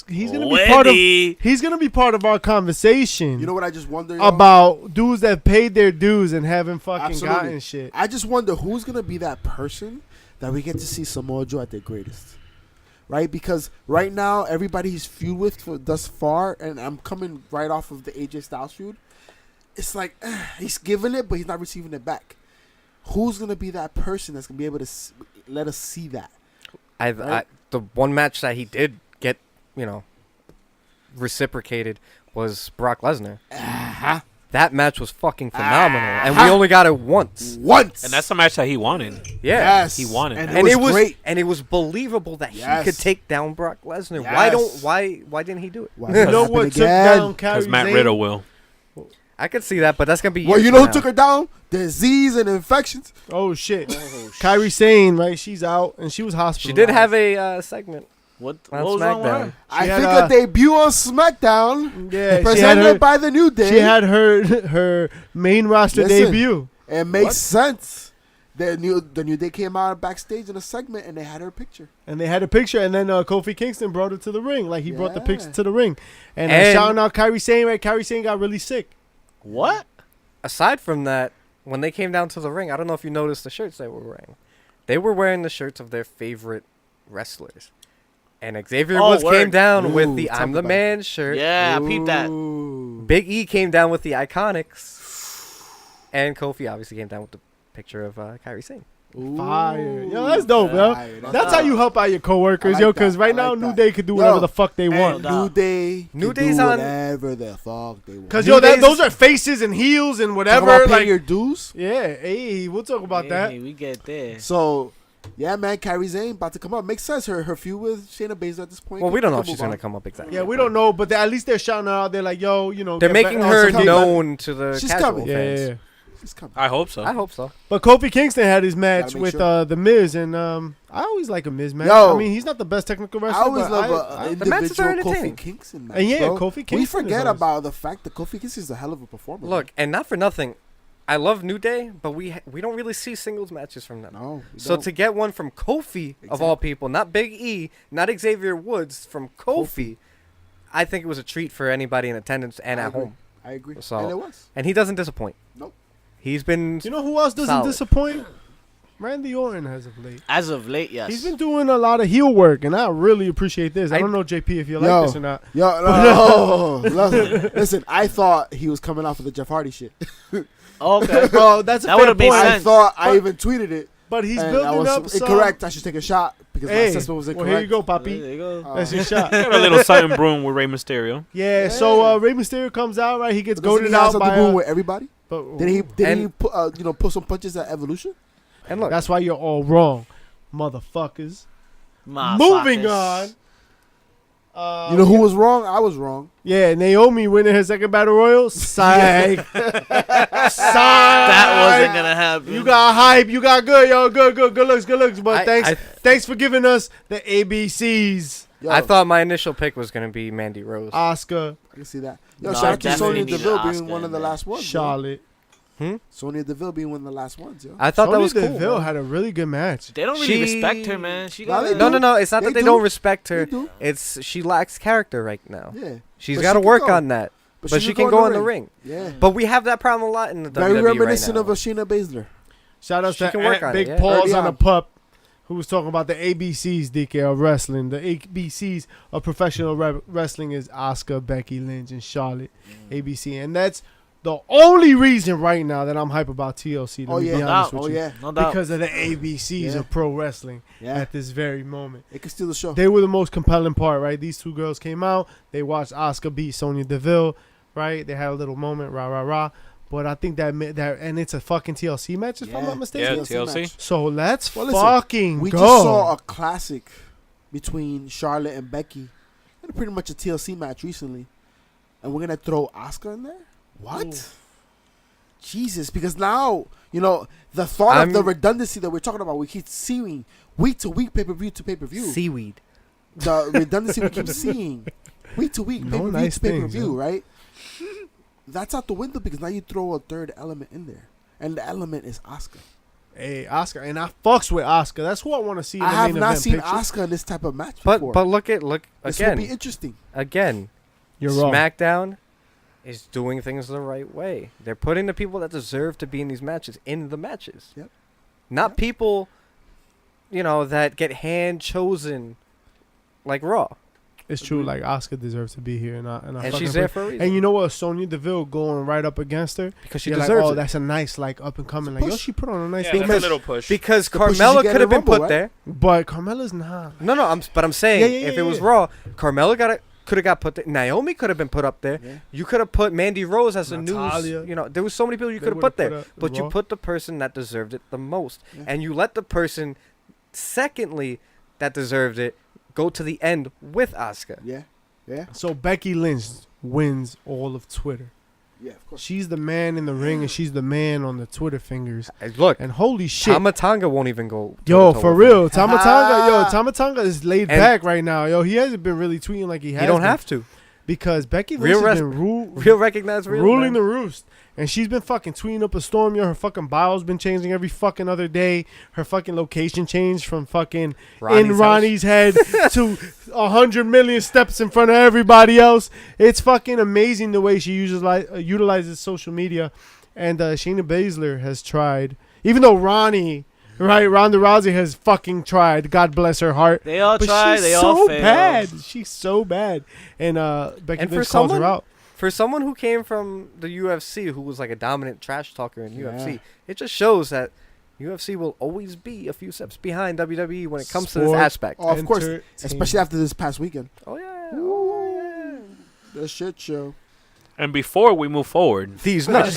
he's gonna be part of Wendy. he's gonna be part of our conversation You know what I just wonder? yo? about dudes that paid their dues and haven't fucking Absolutely. gotten shit. I just wonder who's gonna be that person that we get to see Samoa Joe at their greatest, right? Because right now everybody he's feud with for thus far, and I'm coming right off of the AJ Styles feud. It's like he's giving it, but he's not receiving it back. Who's gonna be that person that's gonna be able to let us see that? I the one match that he did get, you know, reciprocated was Brock Lesnar. That match was fucking phenomenal, and we only got it once. Once, And that's the match that he wanted. Yeah, yes, he won it. and, and it was great. and it was believable that he Yes. could take down Brock Lesnar. Yes. Why didn't he do it? Why You did it know happen what took again? down Kyrie Because Matt Zane? Riddle will. I could see that, but that's gonna be. Well, years you know who from took now. her down? Disease and infections. Oh shit! Kyrie Sane, right? She's out, and she was hospitalized. She did have a segment What on was wrong with SmackDown. her? I had, think a debut on SmackDown, Yeah, presented by the New Day. she had her main roster Listen. debut. It makes What? sense. The New Day came out backstage in a segment, and they had her picture. And they had a picture, and then Kofi Kingston brought her to the ring. Like, he brought the picture Yeah. to the ring. And, And- shouting out Kyrie Sane, right? Kyrie Sane got really sick. What? Aside from that, when they came down to the ring, I don't know if you noticed the shirts they were wearing. They were wearing the shirts of their favorite wrestlers. And Xavier Oh, Woods came word. down with Ooh, the talk I'm the about Man shirt. Yeah, I peeped that. Ooh. Big E came down with the Iconics. And Kofi obviously came down with the picture of Kyrie Sane. Fire. Yo, that's dope, yo. Fire. That's how you help out your coworkers, I like yo, because that. right I now, like New that. Day could do Yo, whatever the fuck they And want. New Day, New can Day's do on- whatever the fuck they want. Because, New yo, Day's- those are faces and heels and Talk whatever. about paying Like, your dues. yeah, hey, we'll talk about that. Hey, we get there. So, yeah, man, Kyrie Sane about to come up. Makes sense. Her feud with Shayna Baszler at this point. Well, we don't know Can if she's move going on. to come up exactly. Yeah, we don't know, but at least they're shouting her out. They're like, yo, you know. They're get making back- her she's coming. known to the She's casual coming. Yeah, fans. yeah, yeah. It's coming. I hope so. I hope so. But Kofi Kingston had his match Gotta make with sure. The Miz, and I always like a Miz match. Yo. I mean, he's not the best technical I wrestler. always but love an the matches are individual Kofi entertaining. Kingston match. And yeah, bro. Kofi Kingston We is forget always- about the fact that Kofi Kingston is a hell of a performer. Look, and not for nothing, I love New Day, but we don't really see singles matches from them. no. we So don't. to get one from Kofi, of all people, not Big E, not Xavier Woods, from Kofi, I think it was a treat for anybody in attendance and I at agree. home. I agree. So- And it was. And he doesn't disappoint. Nope. He's been You know who else doesn't Solid. disappoint? Randy Orton as of late. As of late, yes. He's been doing a lot of heel work, and I really appreciate this. I I- don't know, JP, if you Yo. like this or not. Yo, no, listen, I thought he was coming off of the Jeff Hardy shit. Okay. Well, that's a That fair would've made point. I sense. thought I But- even tweeted it. But he's and I building was up some. incorrect. I should take a shot because my Hey, assessment was incorrect. well, here you go, There Papi. you go. That's your shot. Got a little something brewing with Rey Mysterio. Yeah, so Rey Mysterio comes out, right? He gets Doesn't he goaded have out something by. to do with everybody? But, Did he And- put pull some punches at Evolution? and look. That's why you're all wrong, motherfuckers. Motherfuckers. Moving on. You know who was wrong? I was wrong. Yeah, Naomi winning her second battle royal. Psych. That wasn't gonna happen. You got hype. You got good, yo. Good looks. But I- thanks for giving us the ABCs. Yo, I thought my initial pick was gonna be Mandy Rose. Oscar, I can see that. Yo, No, shout out to definitely Sonya needed Deville Oscar being one in of the there. last ones. Charlotte. Sonya Deville being one of the last ones, yo. I thought that Sonya was cool. Deville man. had a really good match. They don't really She- respect her, man. She No, got they No, do. no. It's not They that they do. don't respect her. They do. It's she lacks character right now. Yeah. She's But got to she can work go. on that. But she can can go in the ring. Yeah. But we have that problem a lot in the Very WWE reminiscent right of now. a Shayna Baszler. Shout out She to can work on it, Big yeah. Paws Early on a on. Pup, who was talking about the ABCs, DK, of wrestling. The ABCs of professional wrestling is Asuka, Becky Lynch, and Charlotte. ABC. And that's the only reason right now that I'm hype about TLC, to Oh, be yeah. honest No with Oh, you. yeah. No doubt. Because of the ABCs Yeah. of pro wrestling Yeah. at this very moment. It could steal the show. They were the most compelling part, right? These two girls came out. They watched Asuka beat Sonya Deville, right? They had a little moment, rah, rah, rah. But I think that and it's a fucking TLC match, if I'm Yeah. not mistaken. Yeah, TLC. match. So let's Well, listen, fucking We go. just saw a classic between Charlotte and Becky. And pretty much a TLC match recently. And we're going to throw Asuka in there? What? Ooh. Jesus, because now, the thought of the I'm- redundancy that we're talking about, we keep seeing week to week, pay-per-view to pay-per-view. Seaweed. The redundancy we keep seeing week to week, No pay-per-view nice to pay-per-view, things, right? That's out the window because now you throw a third element in there. And the element is Asuka. Hey, Oscar, and I fucks with Oscar. That's who I want to see in I the have main not event seen picture. Asuka in this type of match But before. look this will be again. interesting. You're wrong. SmackDown is doing things the right way. They're putting the people that deserve to be in these matches in the matches. Yep. Not Yep. people, that get hand chosen like Raw. It's true. Like Oscar deserves to be here, and And she's there for a reason. And you know what? Sonya Deville going right up against her. because she You're like, deserves oh, it. that's a nice up and coming. Like, yo, Push. she put on a nice Yeah, little that's a match. little push. Because The pushes you Carmella get could have in been Rumble, put right? there. But Carmella's not. No, but I'm saying Yeah, if it was yeah. Raw, Carmella could have got put there. Naomi could have been put up there. Yeah. You could have put Mandy Rose as a Natalia. news. There was so many people you They could have would've put there. up But you Raw. put the person that deserved it the most. Yeah. And you let the person, secondly, that deserved it, go to the end with Asuka. Yeah. Yeah. So Becky Lynch wins all of Twitter. Yeah, of course. She's the man in the ring, and she's the man on the Twitter fingers. Look, And holy shit, Tamatanga won't even go. yo, toe-to-toe for with real, Tamatanga is laid And- back right now. Yo, he hasn't been really tweeting like he her. has. You don't been have to. because Becky Real Lynch has been Real recognized real. ruling man. the roost. And she's been fucking tweeting up a storm. Yo, her fucking bio's been changing every fucking other day. Her fucking location changed from fucking Ronnie's in house. Ronnie's head to 100 million steps in front of everybody else. It's fucking amazing the way she utilizes social media. And Shayna Baszler has tried, even though Ronda Rousey has fucking tried. God bless her heart. They all But try. she's They so all fail. bad. She's so bad. And Becky And for Lynch calls her someone- out. For someone who came from the UFC, who was like a dominant trash talker in Yeah. UFC, it just shows that UFC will always be a few steps behind WWE when it comes to this Sport. aspect. Oh, of course. Entertainment. Especially after this past weekend. Oh yeah. Ooh. The shit show. And before we move forward, These nuts.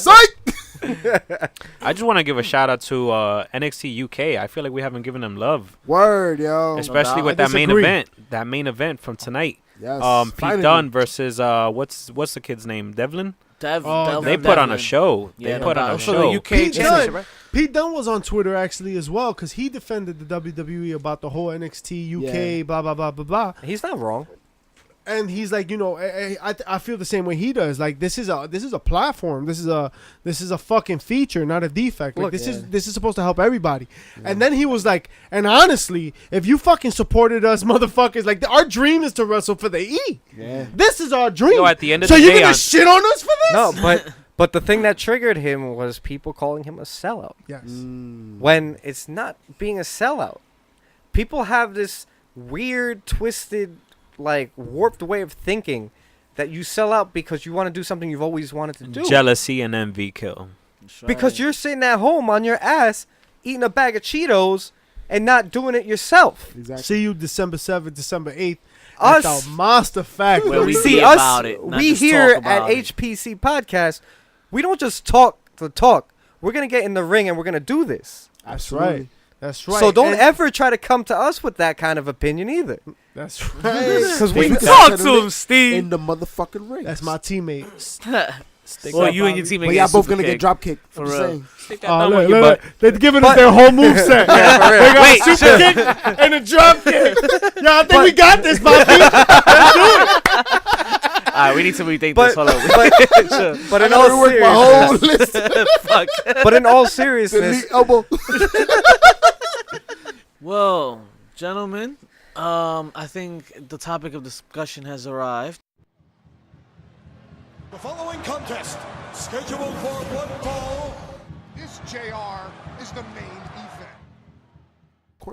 Psych! I just want to give a shout out to NXT UK. I feel like we haven't given them love, Word, yo. especially doubt. with I that main disagree. event. That main event from tonight. Yes. Pete finally. Dunne versus what's the kid's name? Devlin. They put on a show. Yeah, They put on a for show. the UK Pete championship, Dunne, right? Pete Dunne was on Twitter actually as well because he defended the WWE about the whole NXT UK blah blah blah blah blah. He's not wrong. And he's like, you know, I feel the same way he does. Like this is a platform. This is a fucking feature, not a defect. Like Look, this is supposed to help everybody. Yeah. And then he was like, and honestly, if you fucking supported us, motherfuckers, like our dream is to wrestle for the E. Yeah. This is our dream. Yo, at the end of so the you're day, gonna shit on us for this? No, but the thing that triggered him was people calling him a sellout. Yes. When it's not being a sellout. People have this weird, twisted, like warped way of thinking that you sell out because you want to do something you've always wanted to do. Jealousy and envy kill. Because you're sitting at home on your ass eating a bag of Cheetos and not doing it yourself. Exactly. See you December 7th, December 8th. Us, At the Monster Factory. Where we see be us, about it, not we just here talk at about it. HPC Podcast, we don't just talk to talk. We're going to get in the ring and we're going to do this. That's right. That's right. So don't And- ever try to come to us with that kind of opinion either. That's right. Because we Stick Talk that to him, in Steve. the motherfucking ring. That's my teammate. Well, you and your teammate But y'all get both super gonna get kicked. drop kicked. For I'm just real. saying. Stick that Oh, thumb look, on your look, butt. they're giving us But- their whole move set. Yeah, for real. They got Wait, a super kick and a drop kick. Yo, I think we got this, Bobby. Let's do it. All right, we need to rethink But, this. Hold on. but in I all gotta work my whole seriousness, list. Fuck. but in all seriousness, Delete elbow. Well, gentlemen, I think the topic of discussion has arrived. The following contest, scheduled for one fall. This JR is the main event.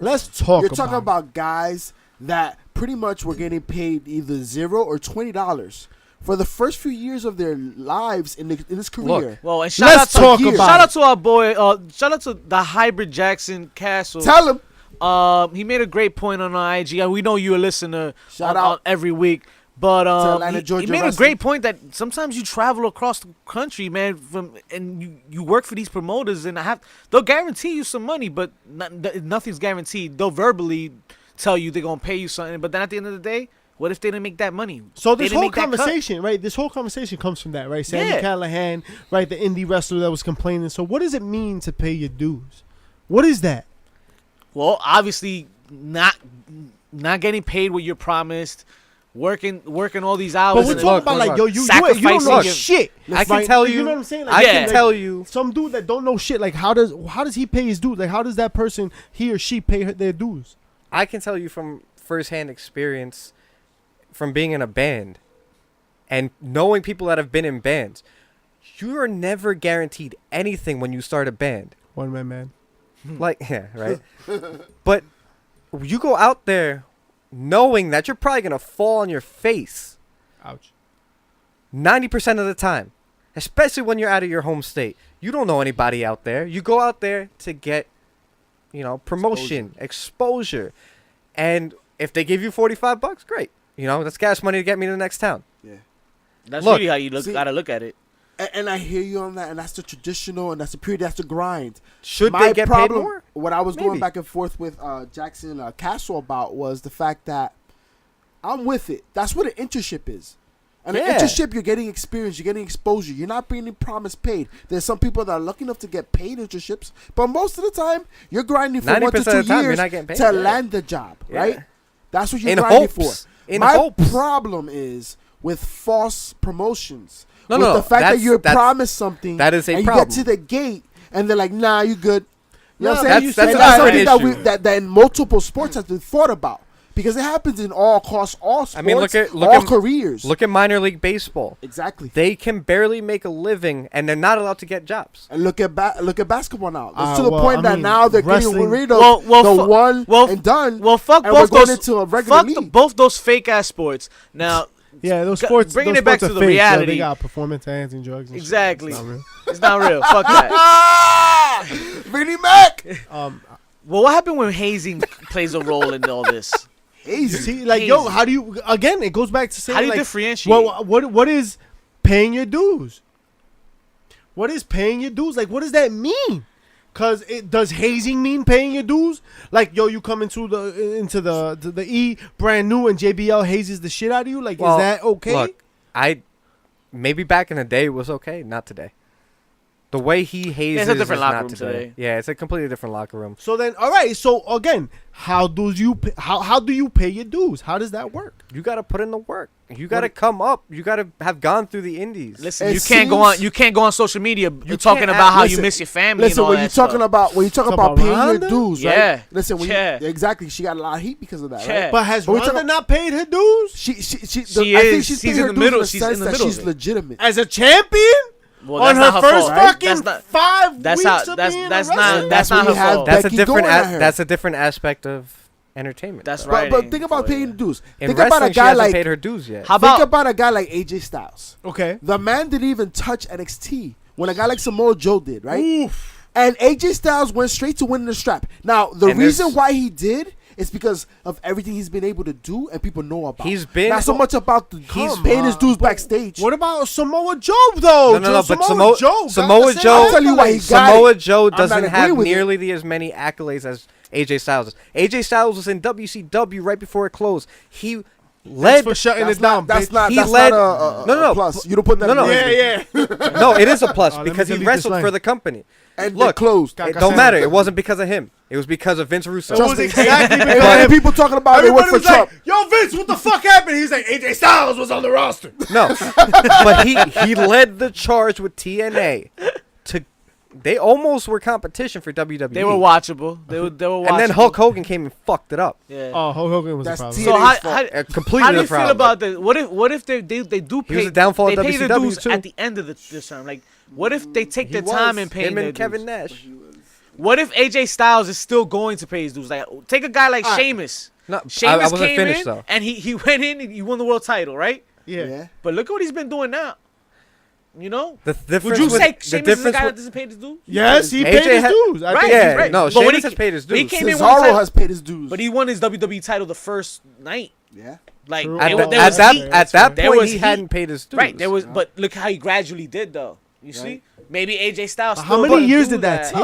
Let's talk You're talking about about guys that pretty much were getting paid either $0 or $20 for the first few years of their lives in this career. Well, and shout out Let's to talk about shout it. out to our boy. Shout out to the hybrid Jackson Castle. Tell him. He made a great point on our IG. And we know you're a listener. Shout on out every week. But Atlanta, he Georgia made a wrestling. great point that sometimes you travel across the country, man, and you work for these promoters, and they'll guarantee you some money, but nothing's guaranteed. They'll verbally tell you they're gonna pay you something, but then at the end of the day, what if they didn't make that money? So They this didn't whole make that cut. conversation, right? This whole conversation comes from that, right? Sammy Yeah. Callahan, right? The indie wrestler that was complaining. So what does it mean to pay your dues? What is that? Well, obviously not getting paid what you're promised, working all these hours. But we're and talking look, about look, like, yo, you don't sacrificing know your- shit. I can Right? tell You you. know what I'm saying? I Like, can like, tell you. some dude that don't know shit. Like how does he pay his dues? Like how does that person, he or she, pay their dues? I can tell you from firsthand experience, from being in a band, and knowing people that have been in bands, you are never guaranteed anything when you start a band. One man. Like, yeah, right. But you go out there knowing that you're probably gonna fall on your face Ouch. 90% of the time, especially when you're out of your home state. You don't know anybody out there. You go out there to get, promotion, exposure. And if they give you $45, great. That's gas money to get me to the next town. That's Look, really how you gotta look at it. And I hear you on that, and that's the traditional, and that's the period, that's the grind. Should My they get problem, paid more? What I was going Maybe. back and forth with Jackson Castle about was the fact that I'm with it. That's what an internship is. And Yeah. an internship, you're getting experience, you're getting exposure. You're not being promised paid. There's some people that are lucky enough to get paid internships, but most of the time, you're grinding for 1 to 90% 2 of the time, you're years not getting paid. to Yeah. land the job, Yeah. right? That's what you're In grinding hopes. for. In My hopes. problem is with false promotions. No, with no, the fact that that's- you're that's- promised something, that is a and problem. you get to the gate, and they're like, "Nah, you good." You know what I'm that's- saying? that's And a that's different something issue. that in multiple sports has been thought about because it happens in all sports, I mean, look at all careers. Look at minor league baseball. Exactly. They can barely make a living, and they're not allowed to get jobs. And look at basketball now. It's to the well, point I that mean, now they're getting wrestling- rid of Well, the one and done. Well, fuck and both we're going those. into a regular Fuck league. both those fake ass sports. Now, Yeah, those G- sports. bringing those it back sports to are the fake, yo. reality. They got performance enhancing drugs. And shit. Exactly. It's not real. it's not real. Fuck that. Ah! Vinnie Mac. Um, Well, what happened when hazing plays a role in all this? you Easy. see, like, yo, Hazy. how do you? Again, it goes back to saying, How do you like, differentiate? what is paying your dues? What is paying your dues? Like, what does that mean? Cause does hazing mean paying your dues? Like, yo, you come into the E brand new and JBL hazes the shit out of you. Like, Well, is that okay? Look, maybe back in the day it was okay, not today. The way he hazes a different is locker not room today. today. Yeah, it's a completely different locker room. So then, all right. So again, how do you pay your dues? How does that work? You got to put in the work. You got to come up. You got to have gone through the indies. Listen, It you can't go on. seems- You can't go on social media. You're talking can't about act- how listen, you miss your family. Listen, and all when that you're talking stuff. about Talk paying your about Rhonda? dues, right? Yeah. Listen, when Yeah. exactly, she got a lot of heat because of that, Yeah. right? But has But we Rhonda talk- not paid her dues She She I think is. she's She's paid in her the dues middle. in the She's sense in the that middle she's of it. legitimate. as a champion Well, on that's her not first fault, right? fucking That's not. 5 That's weeks not. of That's being that's a not. wrestler? That's when not you her have fault. Becky That's a different. going at her. That's a different aspect of entertainment. That's though. right. But think about paying dues. In Think about wrestling, a she guy hasn't like paid her dues yet. How think about? about a guy like AJ Styles. Okay. The man didn't even touch NXT when a guy like Samoa Joe did, right? And AJ Styles went straight to winning the strap. Now, the And reason this- why he did is because of everything he's been able to do and people know about. He's been- not so much about the he's Come paying his on, dues but backstage. What about Samoa Joe though? No, but Samoa Joe. Joe- I'll tell you why he got Samoa it. Joe I'm doesn't not have agreeing with nearly as many accolades as AJ Styles does. AJ Styles was in WCW right before it closed. He led. for shutting That's it down. not. That's bitch. not. He That's led- not a No, plus. You don't put that. No, in no. the Yeah, resume. yeah. No, it is a plus let me because he delete this wrestled line. for the company. And Look, they closed. Got- It don't matter. It wasn't because of him. It was because of Vince Russo. It Trust was me. exactly And because when people talking about they work everybody for was Trump. like, "Yo, Vince, what the fuck happened?" He's like, "AJ Styles was on the roster." No, but he led the charge with TNA. They almost were competition for WWE. They were watchable. They were watchable. And then Hulk Hogan came and fucked it up. Yeah. Oh, Hulk Hogan was That's the problem. TNA. So how, fault. how, Completely how do you the feel problem. about this? What if they do He was pay? the downfall they of pay the WCW dues too. at the end of the term. Like, what if they take He their time was. and pay him their and Kevin dues? Nash. What if AJ Styles is still going to pay his dues? Like, take a guy like Alright. Sheamus. No, Sheamus I wasn't came finished in though. and he went in and he won the world title, right? Yeah. Yeah. But look what he's been doing now. You know? The difference Would you with, say the Sheamus is a difference guy with- that doesn't pay his dues? Yes, he AJ paid his had- dues. I Right, think Yeah, right. no, But when Sheamus he has paid his when he dues. came in one Cesaro time- has paid his dues. But he won his WWE title the first night. Yeah. Like, True. there At, was- the- there at was that heat. at that There point, was he heat. hadn't paid his dues. Right, there was, but look how he gradually did though. You see, maybe AJ Styles. How still many gonna years do did that take?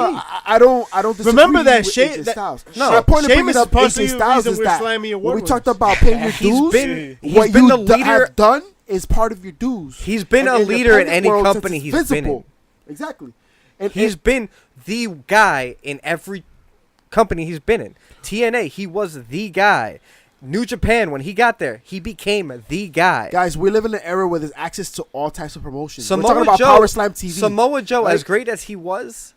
I don't disagree Remember that with Shea- AJ that- Styles. No. My point of Sheamus bringing is up possibly AJ the Styles reason is we're that Slammy when we Award talked winners. about paying your He's dues, been what been you the leader. have done is part of your dues. He's been And a leader in independent any world, since company it's he's been in. visible. Exactly. And He's been the guy in every company he's been in. TNA, he was the guy. New Japan, when he got there, he became the guy. guys, we live in an era where there's access to all types of promotions. Samoa We're talking about Joe, Power Slam TV. Samoa Joe, Like- as great as he was,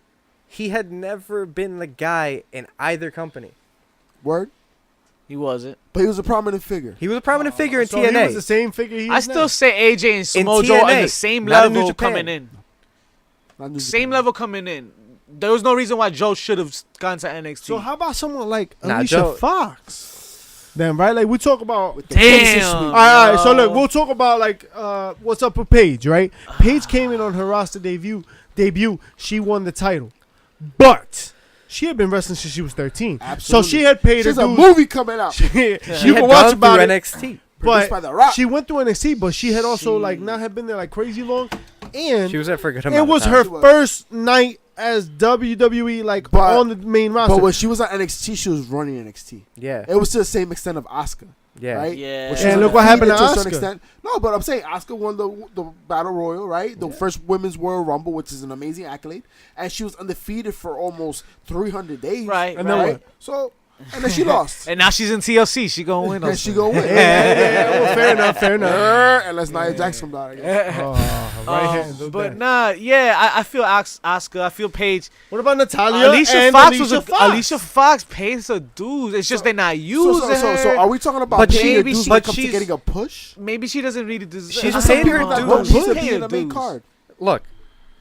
he had never been the guy in either company. Word. He wasn't. But he was a prominent figure. He was a prominent figure in So he was TNA. the same figure he I is still now. say AJ and Samoa Joe are TNA, the same not in New level Japan. coming in. Not New Same Japan. level coming in. There was no reason why Joe should have gone to NXT. So how about someone like Nah, Alicia Joe- Fox? Then right, like we talk about. With the faces Damn. sweep. All right, so yo. look, we'll talk about like what's up with Paige, right? Paige came in on her roster debut. She won the title, but she had been wrestling since she was 13. Absolutely. So she had paid There's her a dues. movie coming out. you She can had watch gone about through it. NXT. Produced by But The Rock. she went through NXT, but she had also like not had been there like crazy long, and She was there for a good amount it of was time. her She was. first night as WWE like But- on the main roster. But when she was on NXT, she was running NXT. Yeah, It was to the same extent of Asuka. yeah. Right? Yeah. When she And was look what happened to undefeated a certain Asuka. extent. No, but I'm saying Asuka won the Battle Royal, right? The first Women's Royal Rumble, which is an amazing accolade. And she was undefeated for almost 300 days. Right, And then Right? what? So, and then she lost. And now she's in TLC. She gonna win. And she gonna win. yeah, well, fair enough, fair enough. Unless Nia Jax come down again. Right hand, do But that. nah, yeah, I feel Asuka. I feel Paige. What about Natalia? Alicia and Fox Alicia was Fox? Alicia Fox pays her dues. It's just they're not using her. So are we talking about But paying your maybe dues she- when it but comes to she's- getting a push? Maybe she doesn't really deserve. She's I paid don't her know. that dues. don't need to Pay be her in the main dues. card. Look,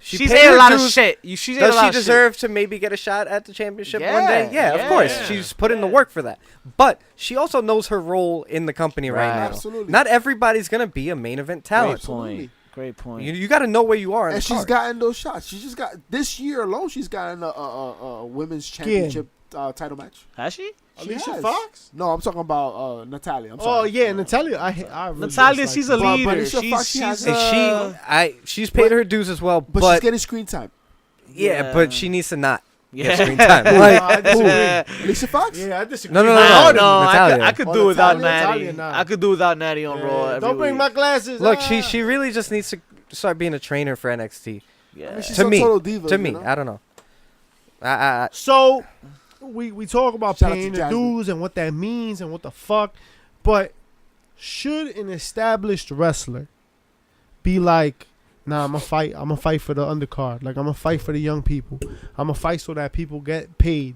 She's paid ate her a lot of dues. shit. She's ate a Does lot she of shit. deserve to maybe get a shot at the championship one day? Yeah, Yeah, of course. yeah. She's put in the work for that. But she also knows her role in the company right, Right. now. Absolutely. Not everybody's going to be a main event talent. Great point. Great point. You got to know where you are in And the she's card. gotten those shots. She just got this year alone. She's gotten a women's championship title match. Has she? She Alicia has. Fox? No, I'm talking about Natalia. I'm Oh sorry. yeah, Natalia. I really Natalia, dislike she's her. a But leader. Alicia Fox, she She's has And she's paid her dues as well, but, but she's getting screen time. yeah, but she needs to not get yeah. screen time. No, Like, I disagree. Alicia Fox? Yeah, I disagree. No, no, No, no, no, Natalia. I could Oh, do without Natalia, Natty. Natalia, nah. I could do without Natty on Raw. Yeah, every don't bring week. my glasses. look, ah. she really just needs to start being a trainer for NXT. Yeah. I mean, she's To some me, total diva, to you me, know? I don't know. So we talk about Shout out to paying the Jasmine. dues and what that means and what the fuck, but should an established wrestler be like, nah, I'm gonna fight for the undercard, like I'm gonna fight for the young people, I'm gonna fight so that people get paid,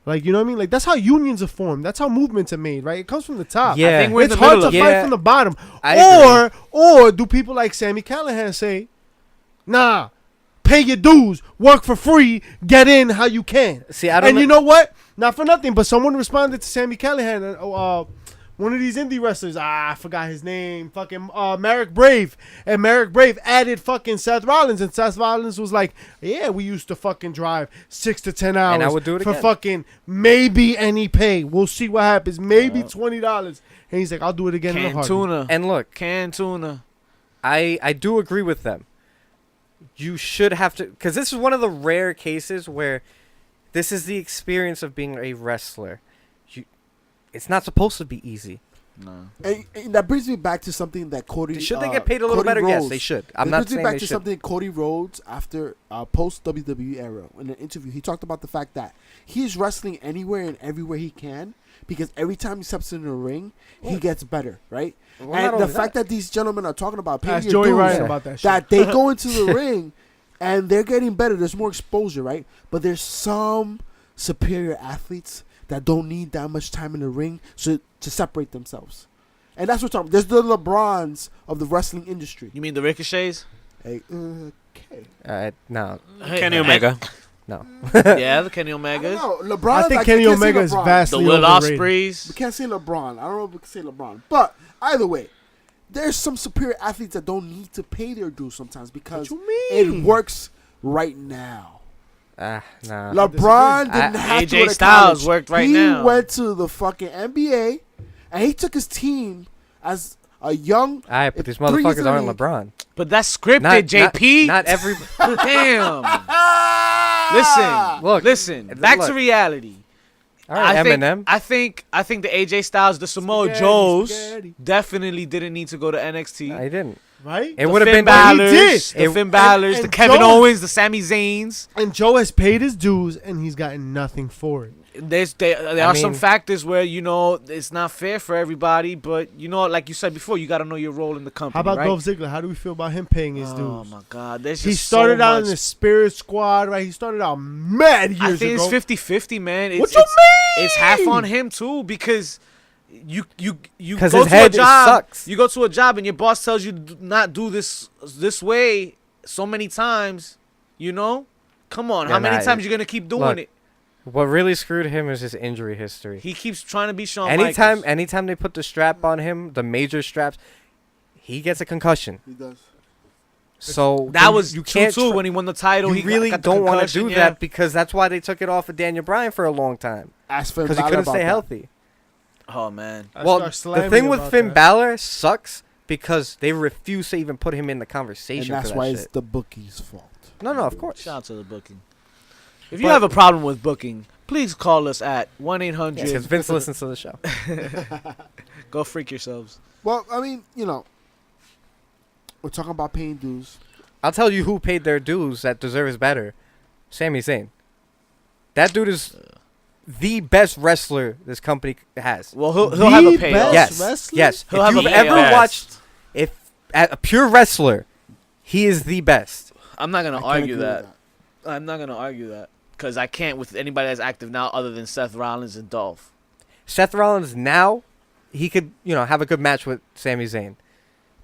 like, you know what I mean? Like, that's how unions are formed, that's how movements are made, right? It comes from the top. Yeah. I think we're in It's the hard middle to of fight Yeah. from the bottom. I Or do people like Sammy Callahan say, nah, pay your dues, work for free, get in how you can? See, I don't And know. you know what? Not for nothing, but someone responded to Sammy Callahan. One of these indie wrestlers, I forgot his name, fucking Merrick Brave. And Merrick Brave added fucking Seth Rollins. And Seth Rollins was like, yeah, we used to fucking drive 6 to 10 hours And I would do it for again. fucking maybe any pay. We'll see what happens. Maybe $20. And he's like, I'll do it again in a Canned heartbeat. tuna. And look, Canned tuna. I do agree with them. You should have to, because this is one of the rare cases where this is the experience of being a wrestler. It's not supposed to be easy. No. And that brings me back to something that Cody. Should they get paid a little Cody better? Yes, Rhodes- they should. That I'm not brings me saying back they to should. something Cody Rhodes after post WWE era in an interview. He talked about the fact that he's wrestling anywhere and everywhere he can because every time he steps in the ring, he gets better, right? Well, not and the only fact that these gentlemen are talking about paying Ask your Joey dues, Ryan about that shit. that they go into the ring and they're getting better. There's more exposure, right? But there's some superior athletes that don't need that much time in the ring to separate themselves. And that's what I'm talking about. There's the LeBrons of the wrestling industry. You mean the Ricochets? Hey, okay. No, Kenny Omega. no. Yeah, the Kenny I don't Omegas. know. LeBron. I think Kenny Omega is The vastly Will overrated. Ospreys. We can't say LeBron. I don't know if we can say LeBron. But either way, there's some superior athletes that don't need to pay their dues sometimes because What you mean? it works right now. Nah. LeBron didn't have to AJ go to Styles college. worked right he now. He went to the fucking NBA, and he took his team as a young. All right, but these 3 years motherfuckers in the aren't league. LeBron. But that's scripted, Not JP. Not every. Damn. Listen. Look, Listen. look. Back to reality. All right, Eminem. I think the AJ Styles, the Samoa Spaghetti, Joes, spaghetti. definitely didn't need to go to NXT. I didn't. Right? It would have Finn been. He Balor's, did. the Finn Balor's, and the Kevin Joe- Owens, the Sami Zayns. And Joe has paid his dues, and he's gotten nothing for it. There are some mean- factors where it's not fair for everybody, but like you said before, you got to know your role in the company. How about right? Dolph Ziggler? How do we feel about him paying his Oh dues? my God, there's He just started so out in much. the Spirit Squad, right? He started out mad years I think ago. it's 50-50, man. What you It's half mean? on him too because you 'Cause go his to head, a it job. sucks. You go to a job and your boss tells you to not do this way so many times. Come on, Yeah, how many nah, times you gonna keep doing look, it? What really screwed him is his injury history. He keeps trying to be Shawn Anytime Michaels. they put the strap on him, the major straps, he gets a concussion. He does. So That was you 2-2 can't tr- when he won the title. You he really got the don't want to concussion, do yeah. that because that's why they took it off of Daniel Bryan for a long time Ask Finn because he Balor couldn't about stay that. healthy. Oh man, I Well, start the slamming thing with about Finn that. Balor sucks because they refuse to even put him in the And conversation that's for that why shit. it's the bookie's fault. No, of course. shout out to the booking. If you But- have a problem with booking, please call us at 1-800. Because Vince listens to the show. Go freak yourselves. Well, I mean, we're talking about paying dues. I'll tell you who paid their dues that deserves better. Sami Zayn. That dude is the best wrestler this company has. Well, he'll The have a payoff. best Yes, wrestler? yes. He'll If have you've a ever payoff. watched, a pure wrestler, he is the best. I'm not gonna I can't argue agree that. with I'm not gonna argue that because I can't with anybody that's active now other than Seth Rollins and Dolph. Seth Rollins now, he could have a good match with Sami Zayn,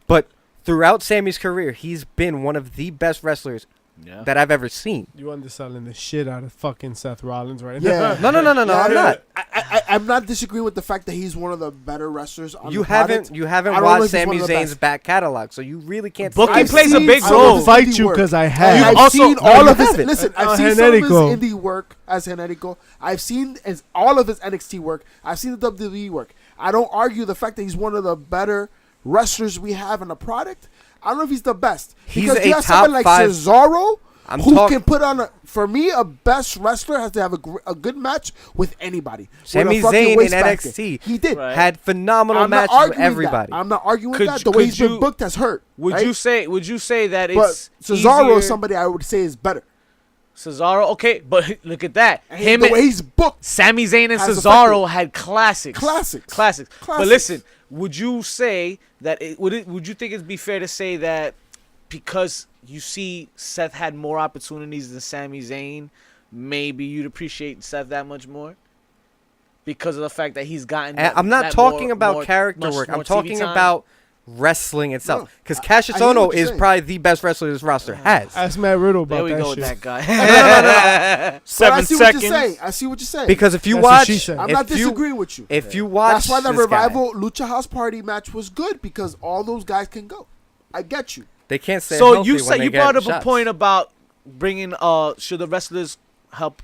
but throughout Sami's career, he's been one of the best wrestlers Yeah. that I've ever seen. You underselling the shit out of fucking Seth Rollins right Yeah. now. No, Yeah, I'm not. I'm not disagreeing with the fact that he's one of the better wrestlers on You the product. haven't I don't know watched if he's one Sami of the Zayn's best. back catalog, so you really can't. Booking say I've plays a seen big some I role. will of his fight indie you work. because I And have. I've also- seen no, all you of his. haven't. Listen, Uh, I've seen some of his Generico. indie work as Generico. I've seen all of his NXT work. I've seen the WWE work. I don't argue the fact that he's one of the better wrestlers we have in the product. I don't know if he's the best. He's Because a you have top someone like 5 Cesaro, who can put on for me a best wrestler has to have a good match with anybody. Sami With a fucking Zayn in waist factor. NXT. He did. Right. Had phenomenal I'm not matches with arguing everybody. that. I'm not arguing Could with that. you- The way could he's been you- booked has hurt. Would right? you say that But it's Cesaro easier? is somebody I would say is better. Cesaro, okay, but look at that. And the way he's booked. Sami Zayn and has Cesaro affected. had classics. Classics. But listen, would you say that would you think it'd be fair to say that because you see Seth had more opportunities than Sami Zayn, maybe you'd appreciate Seth that much more? Because of the fact that he's gotten I'm not talking about character work. I'm talking about wrestling itself. No, Because I Cassius hear what Ohno you're is saying. probably the best wrestler this roster has. Ask Matt Riddle There about we that go shit. with that guy. But I 7 see what seconds. you're saying. I see what you're saying. Because if you That's what watch, she said. I'm if not you- disagreeing with you. If you watch, That's why the this guy, Revival Lucha House Party match was good because all those guys can go. I get you. they can't stay So healthy you when said they you get brought up shots. a point about bringing should the wrestlers help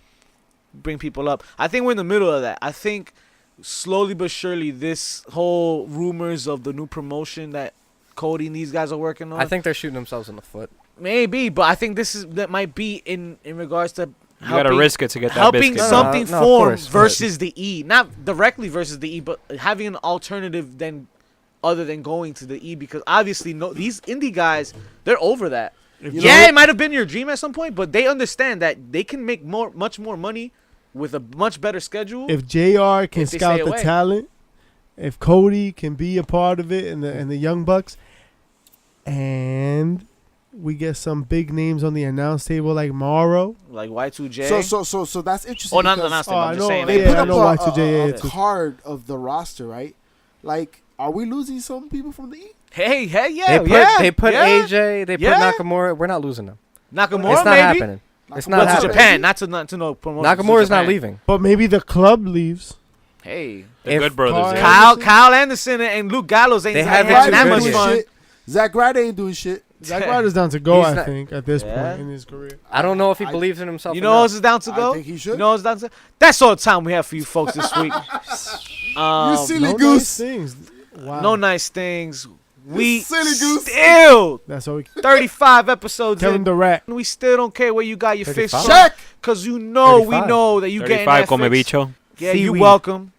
bring people up. I think we're in the middle of that. I think slowly but surely this whole rumors of the new promotion that Cody and these guys are working on. I think they're shooting themselves in the foot. maybe, but I think that might be in regards to You gotta risk it to get that helping biscuit. something No, of form course, but- versus the E, not directly versus the E, but having an alternative then other than going to the E, because obviously these indie guys, they're over that. Yeah, it might have been your dream at some point, but they understand that they can make much more money with a much better schedule. If JR can If they scout stay the away. talent, if Cody can be a part of it and the Young Bucks, and we get some big names on the announce table like Morrow. like Y2J. So that's interesting. Oh, not the because announce table. I'm I just know, saying. They yeah, put I up know Y2J a too. card of the roster, right? Like, are we losing some people from the E? Hey, yeah, They put yeah. AJ, they put Yeah. Nakamura. We're not losing them. Nakamura, It's not maybe. happening. It's not Well, to happening. Japan, not to no promotion. Nakamura's to not Japan. leaving. But maybe the club leaves. Hey, The If Good Brothers. Carl- Yeah. Kyle Anderson and Luke Gallows ain't They having haven't that been much doing fun. shit. Zack Ryder ain't doing shit. Zack Ryder's down to go, He's I not- think, at this Yeah. point in his career. I don't know if he I- believes in himself. You know who enough. else is down to go? I think he should. You know who's down to? That's all the time we have for you folks this week. You silly No goose. nice things. Wow. No nice things. We silly goose. still That's all we 35 episodes Kevin in. Durant. We still don't care where you got your fish 35? from. Check. Because we know 35. that you getting 35 that come fix. bicho. Yeah, you Seaweed. welcome.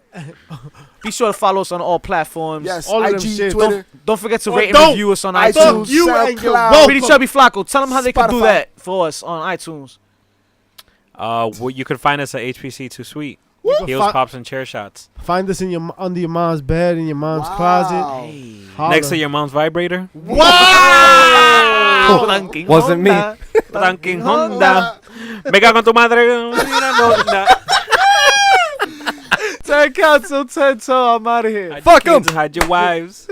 Be sure to follow us on all platforms. Yes, All of them IG, shit. Twitter, Don't forget to Or rate and don't. review us on iTunes, iTunes. you and your SoundCloud. welcome. Pretty Chubby Flacco. Tell them how they can do Spotify. that for us on iTunes. Well, you can find us at HPC Too Sweet. You can Heels, fi- pops, and chair shots. Find us in your under your mom's bed, in your mom's Wow. closet. Hey. Holla. Next to your mom's vibrator. Wow! Blanking Wasn't me. Honda. Blanking Honda. Me cago en tu madre. Honda. 10 count till 10 toe. I'm out of here. Fuck 'em. Hide your wives.